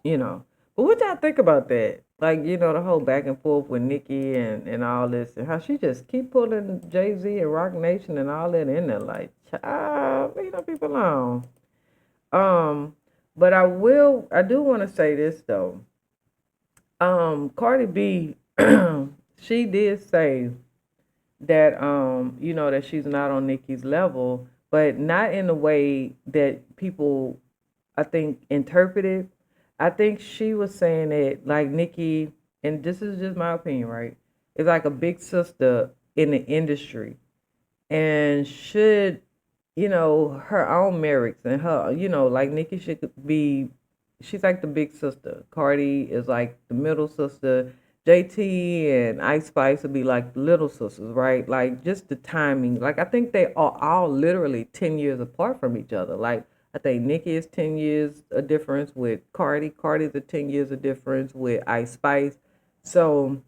you know. But what y'all think about that? Like, the whole back and forth with Nicki and all this, and how she just keep pulling Jay Z and Roc Nation and all that in there. Like, child, leave people alone. Um, but I do want to say this though. Cardi B, she did say that that she's not on Nicki's level, but not in the way that people I think interpreted. I think she was saying it like Nicki, and this is just my opinion, right? It's like a big sister in the industry, and should her own merits and her like Nicki should be. She's like the big sister. Cardi is like the middle sister. JT and Ice Spice would be like the little sisters, right? Like just the timing. Like I think they are all literally 10 years apart from each other. Like I think Nicki is 10 years a difference with Cardi. Cardi's a 10 years a difference with Ice Spice. So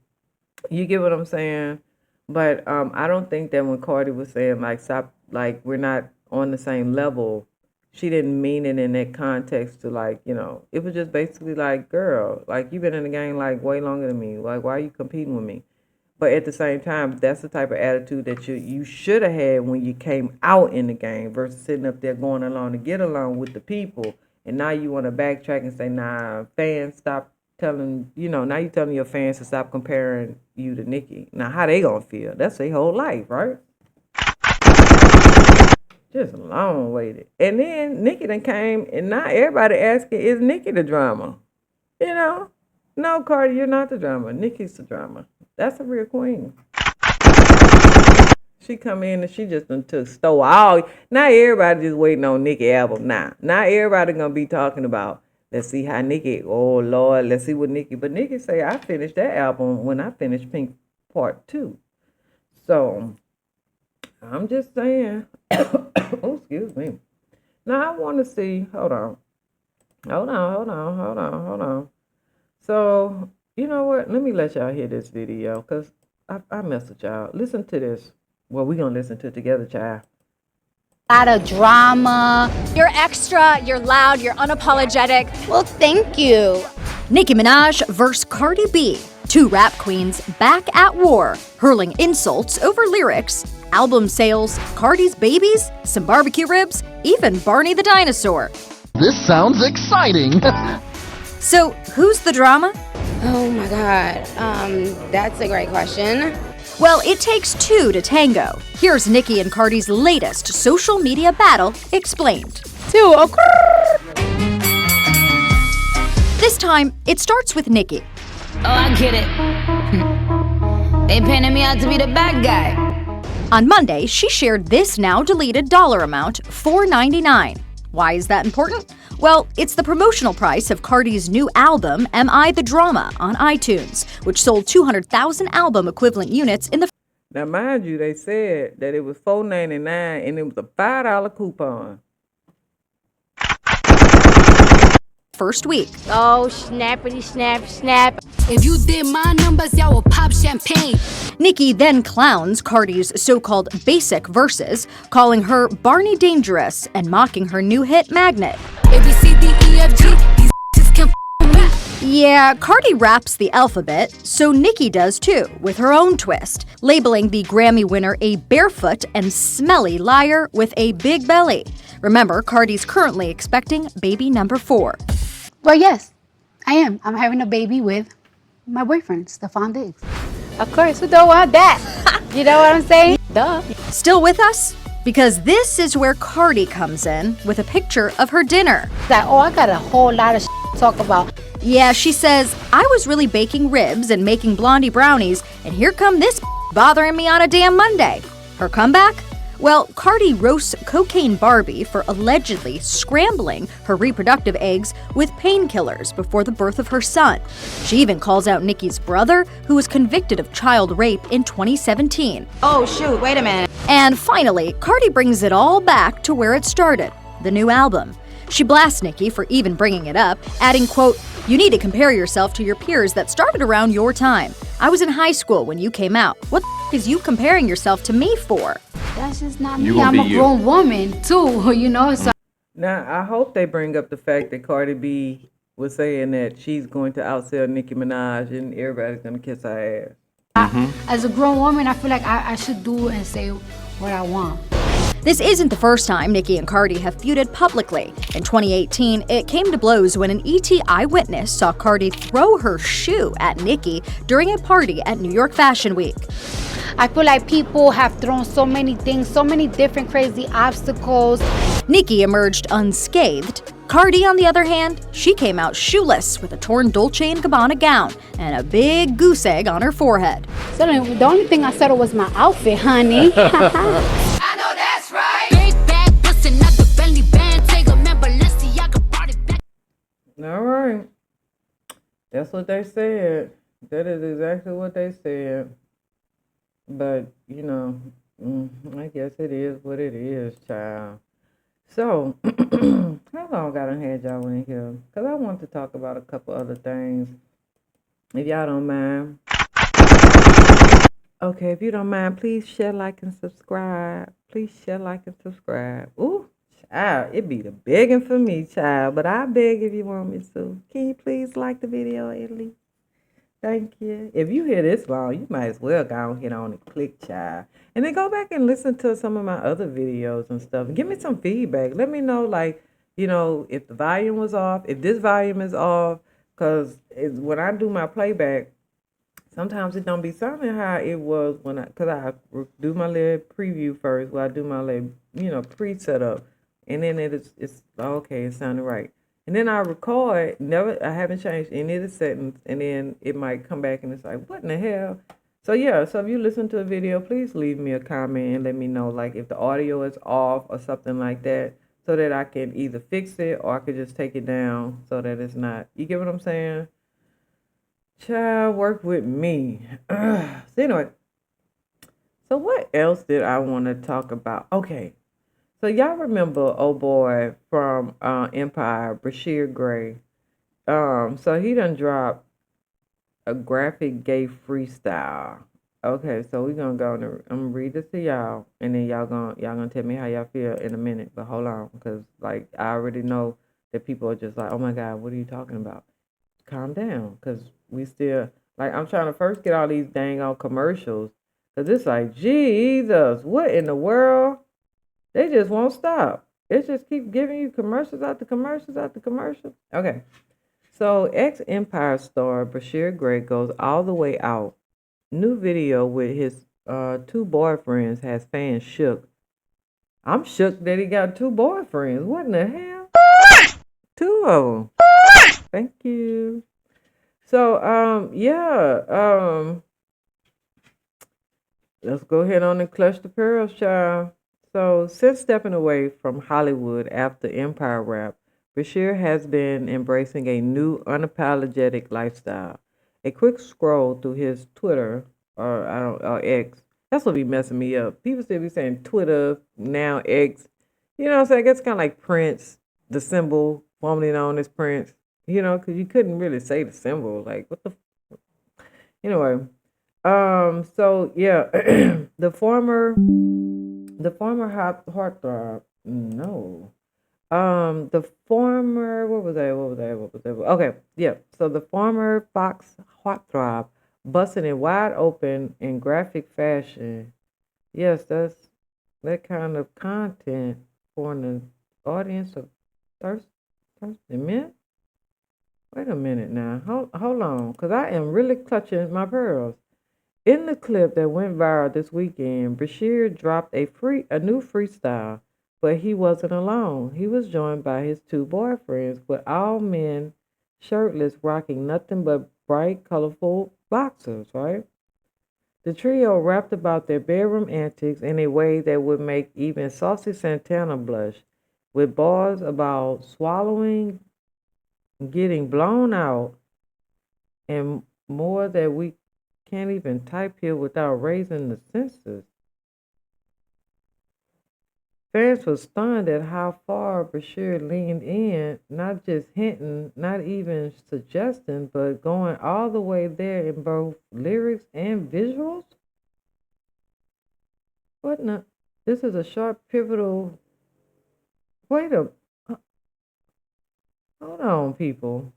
you get what I'm saying? But I don't think that when Cardi was saying like stop, like we're not on the same level. She didn't mean it in that context to like, it was just basically like, girl, like you've been in the game like way longer than me. Like, why are you competing with me? But at the same time, that's the type of attitude that you should have had when you came out in the game versus sitting up there going along to get along with the people. And now you want to backtrack and say, nah, fans, stop telling, now you telling your fans to stop comparing you to Nicki. Now, how they going to feel? That's their whole life, right? Just long waited. And then Nicki done came, and now everybody asking, is Nicki the drama? No, Cardi, you're not the drama. Nicki's the drama. That's a real queen. She come in and she just done stole all. Now everybody just waiting on Nicki album now. Now everybody gonna be talking about, let's see how Nicki, oh Lord, let's see what Nicki. But Nicki say, I finished that album when I finished Pink Part 2. So, I'm just saying. Oh, excuse me. Now I want to see, hold on. So, you know what? Let me let y'all hear this video because I mess with y'all. Listen to this. Well, we're going to listen to it together, child. A lot of drama. You're extra, you're loud, you're unapologetic. Well, thank you. Nicki Minaj vs. Cardi B. Two rap queens back at war, hurling insults over lyrics, album sales, Cardi's babies, some barbecue ribs, even Barney the dinosaur. This sounds exciting. So, who's the drama? Oh my God, that's a great question. Well, it takes two to tango. Here's Nicki and Cardi's latest social media battle explained. This time, it starts with Nicki. Oh, I get it. They painted me out to be the bad guy. On Monday, she shared this now deleted dollar amount, $4.99. Why is that important? Well, it's the promotional price of Cardi's new album, Am I the Drama, on iTunes, which sold 200,000 album equivalent units in the Now, mind you, they said that it was $4.99 and it was a $5 coupon. first week. Oh, snappity snap snap. If you did my numbers, y'all will pop champagne. Nicki then clowns Cardi's so-called basic verses, calling her Barney Dangerous and mocking her new hit Magnet. A, B, C, D, E, F, G, these just can't with me. Yeah, Cardi raps the alphabet, so Nicki does too, with her own twist, labeling the Grammy winner a barefoot and smelly liar with a big belly. Remember, Cardi's currently expecting baby number 4. Well, yes, I am. I'm having a baby with my boyfriend, Stefan Diggs. Of course, who don't want that? You know what I'm saying? Duh. Still with us? Because this is where Cardi comes in with a picture of her dinner. Like, oh, I got a whole lot of to talk about. Yeah, she says, I was really baking ribs and making blondie brownies, and here come this bothering me on a damn Monday. Her comeback? Well, Cardi roasts Cocaine Barbie for allegedly scrambling her reproductive eggs with painkillers before the birth of her son. She even calls out Nicki's brother, who was convicted of child rape in 2017. Oh, shoot, wait a minute. And finally, Cardi brings it all back to where it started, the new album. She blasts Nicki for even bringing it up, adding, quote, "You need to compare yourself to your peers that started around your time. I was in high school when you came out. What the is you comparing yourself to me for?" That's just not me. I'm a grown woman, too, you know? So Now, I hope they bring up the fact that Cardi B was saying that she's going to outsell Nicki Minaj and everybody's going to kiss her ass. as a grown woman, I feel like I should do and say what I want. This isn't the first time Nicki and Cardi have feuded publicly. In 2018, it came to blows when an ET eyewitness saw Cardi throw her shoe at Nicki during a party at New York Fashion Week. I feel like people have thrown so many things, so many different crazy obstacles. Nicki emerged unscathed. Cardi, on the other hand, she came out shoeless with a torn Dolce & Gabbana gown and a big goose egg on her forehead. So the only thing I settled was my outfit, honey. I know that's right. Big bag, bustin' out the belly band. Take a member, let's see, I can brought it back. All right. That's what they said. That is exactly what they said. But, you know, I guess it is what it is, child. So, how long I done had y'all in here? Because I want to talk about a couple other things, if y'all don't mind. Okay, if you don't mind, please share, like, and subscribe. Please share, like, and subscribe. Ooh, child, it be the begging for me, child. But I beg if you want me to. Can you please like the video at least? Thank you. If you hear this long, you might as well go and hit on and click, child. And then go back and listen to some of my other videos and stuff. Give me some feedback. Let me know, like, if the volume was off, if this volume is off. Because when I do my playback, sometimes it don't be sounding how it was cause I do my little preview first, where I do my little, pre-setup, and then it's okay, it sounded right, and then I record. I haven't changed any of the settings, and then it might come back and it's like, what in the hell? So yeah, so if you listen to a video, please leave me a comment and let me know, like, if the audio is off or something like that, so that I can either fix it or I could just take it down so that it's not. You get what I'm saying? Child, work with me. So anyway, so what else did I want to talk about? Okay, so y'all remember old boy from Empire, Brashear Gray. So he done dropped a graphic gay freestyle. Okay, so we're gonna go to, I'm gonna read this to y'all, and then y'all gonna tell me how y'all feel in a minute. But hold on, because like I already know that people are just like, oh my God, what are you talking about? Calm down, because we still, like, I'm trying to first get all these dang on commercials, because it's like, Jesus, what in the world? They just won't stop. It just keep giving you commercials after commercials after commercials. Okay, so ex-Empire star Bashir Gray goes all the way out. New video with his two boyfriends has fans shook. I'm shook that he got two boyfriends. What in the hell? Two of them. Thank you. So, yeah, let's go ahead on and clutch the pearls, child. So, since stepping away from Hollywood after Empire Rap, Bashir has been embracing a new, unapologetic lifestyle. A quick scroll through his Twitter, or I don't, or X. That's what be messing me up. People still be saying Twitter now X. You know what I'm saying? It's kind of like Prince, the symbol formerly known as Prince. Because you couldn't really say the symbol. Like, what the. Anyway, so yeah, the former heartthrob. No. The former, what was that? Okay, yeah. So the former Fox heartthrob busting it wide open in graphic fashion. Yes, that's that kind of content for an audience of thirsty men. Wait a minute now. Hold on, cause I am really clutching my pearls. In the clip that went viral this weekend, Bashir dropped a new freestyle, but he wasn't alone. He was joined by his two boyfriends, with all men shirtless, rocking nothing but bright, colorful boxers, right? The trio rapped about their bedroom antics in a way that would make even Saucy Santana blush, with bars about swallowing, getting blown out, and more that we can't even type here without raising the senses. Fans were stunned at how far Bashir leaned in, not just hinting, not even suggesting, but going all the way there in both lyrics and visuals. What in the? This is a sharp, pivotal. Wait a. Hold on, people.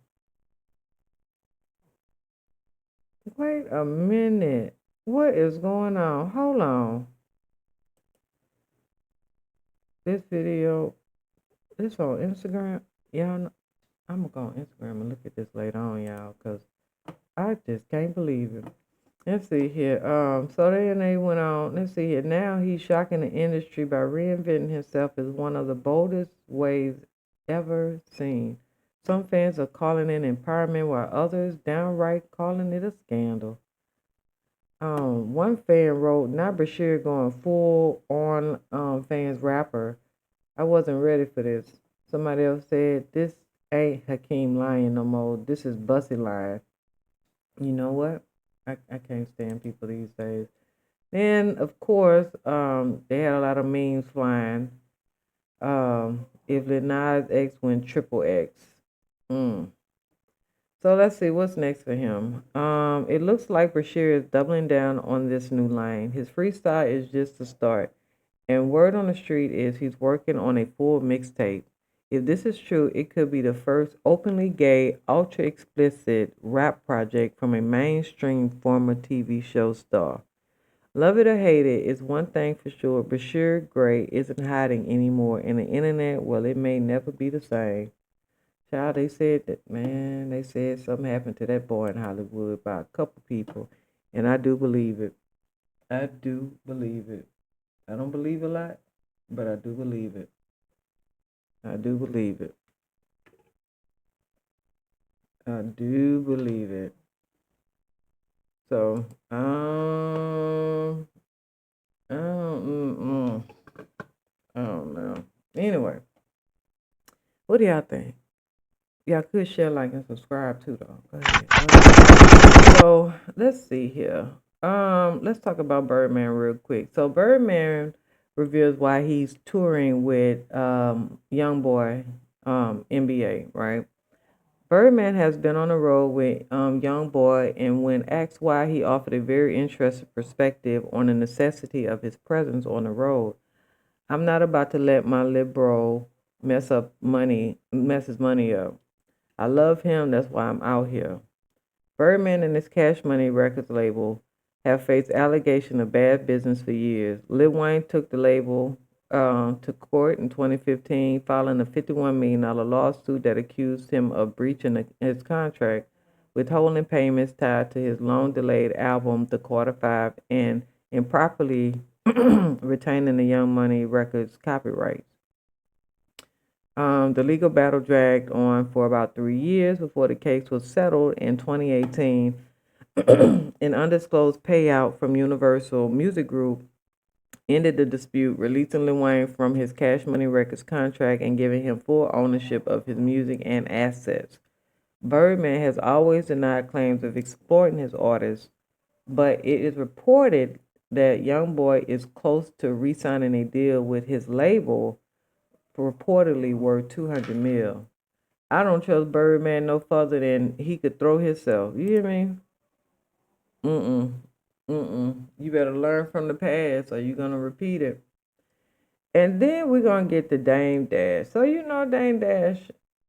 Wait a minute. What is going on? Hold on. This video, this on Instagram. Y'all know, I'm gonna go on Instagram and look at this later on, y'all, because I just can't believe it. Let's see here. So then they went on. Let's see here. Now he's shocking the industry by reinventing himself as one of the boldest ways ever seen. Some fans are calling it empowerment, while others downright calling it a scandal. One fan wrote, "Not Bashir going full on fans rapper. I wasn't ready for this." Somebody else said, "This ain't Hakeem lying no more. This is Bussy lying." You know what? I can't stand people these days. Then, of course, they had a lot of memes flying. If Lil Nas X went triple X. Mm. So let's see what's next for him. It looks like Bashir is doubling down on this new line. His freestyle is just the start, and word on the street is he's working on a full mixtape. If this is true, it could be the first openly gay, ultra explicit rap project from a mainstream former TV show star. Love it or hate it, it's one thing for sure. Bashir Gray isn't hiding anymore, and the internet, well, it may never be the same. Child, they said that, man, they said something happened to that boy in Hollywood by a couple people, and I do believe it. I do believe it. I don't believe a lot, but I do believe it. I do believe it. I do believe it. So, I don't, I don't know. Anyway, what do y'all think? Y'all could share, like, and subscribe too, though. Go ahead. So let's see here. Let's talk about Birdman real quick. So Birdman reveals why he's touring with YoungBoy, NBA, right? Birdman has been on the road with YoungBoy, and when asked why, he offered a very interesting perspective on the necessity of his presence on the road. I'm not about to let my liberal mess his money up. I love him, that's why I'm out here. Birdman and his Cash Money Records label have faced allegation of bad business for years. Lil Wayne took the label to court in 2015, filing a $51 million lawsuit that accused him of breaching his contract, withholding payments tied to his long-delayed album, The Quarter Five, and improperly retaining the Young Money Records copyrights. The legal battle dragged on for about 3 years before the case was settled in 2018. An undisclosed payout from Universal Music Group ended the dispute, releasing Lil Wayne from his Cash Money Records contract and giving him full ownership of his music and assets. Birdman has always denied claims of exploiting his artists, but it is reported that YoungBoy is close to re-signing a deal with his label, reportedly worth 200 mil. I don't trust Birdman no further than he could throw himself. You hear me? Mm-mm. Mm-mm. You better learn from the past or you're gonna repeat it. And then we're gonna get to Dame Dash. So you know Dame Dash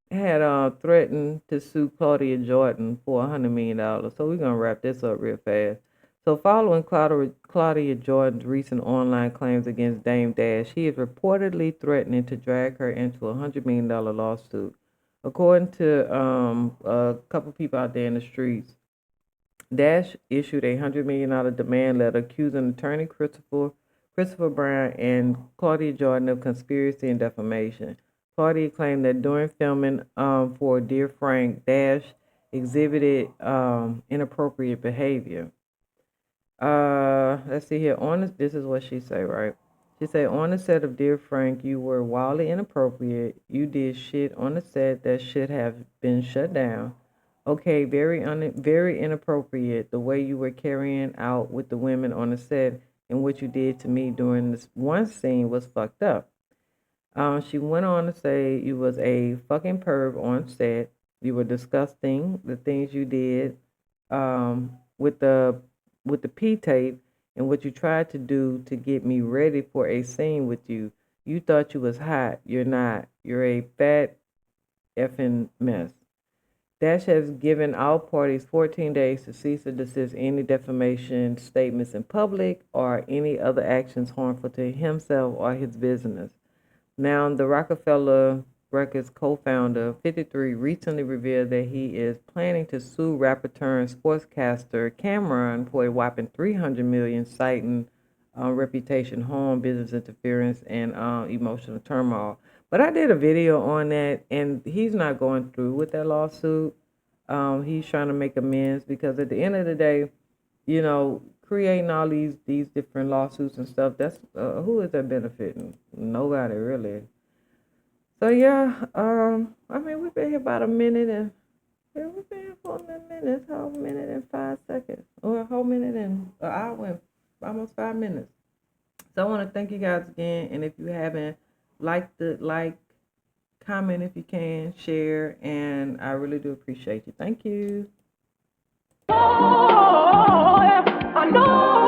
had threatened to sue Claudia Jordan for $100 million. So we're gonna wrap this up real fast. So following Claudia Jordan's recent online claims against Dame Dash, he is reportedly threatening to drag her into a $100 million lawsuit. According to a couple people out there in the streets, Dash issued a $100 million demand letter accusing attorney Christopher Brown and Claudia Jordan of conspiracy and defamation. Claudia claimed that during filming for Dear Frank, Dash exhibited inappropriate behavior. Let's see here. This is what she say, right? She said, on the set of Dear Frank, you were wildly inappropriate. You did shit on the set that should have been shut down. Okay, very inappropriate. The way you were carrying out with the women on the set and what you did to me during this one scene was fucked up. She went on to say you was a fucking perv on set. You were disgusting. The things you did with the P tape and what you tried to do to get me ready for a scene with you. You thought you was hot. You're not. You're a fat effing mess. Dash has given all parties 14 days to cease or desist any defamation statements in public or any other actions harmful to himself or his business. Now, the Rockefeller Records co-founder, 53, recently revealed that he is planning to sue rapper turned sportscaster Cameron for a whopping $300 million, citing reputation harm, business interference, and emotional turmoil. But I did a video on that, and he's not going through with that lawsuit. He's trying to make amends because at the end of the day, you know, creating all these different lawsuits and stuff, that's who is that benefiting? Nobody really. So yeah, I mean we've been here about a minute and yeah, we've been here for a minute, a whole minute and 5 seconds, or a whole minute and an hour and almost 5 minutes. So I want to thank you guys again, and if you haven't liked comment if you can, share, and I really do appreciate you. Thank you. I know.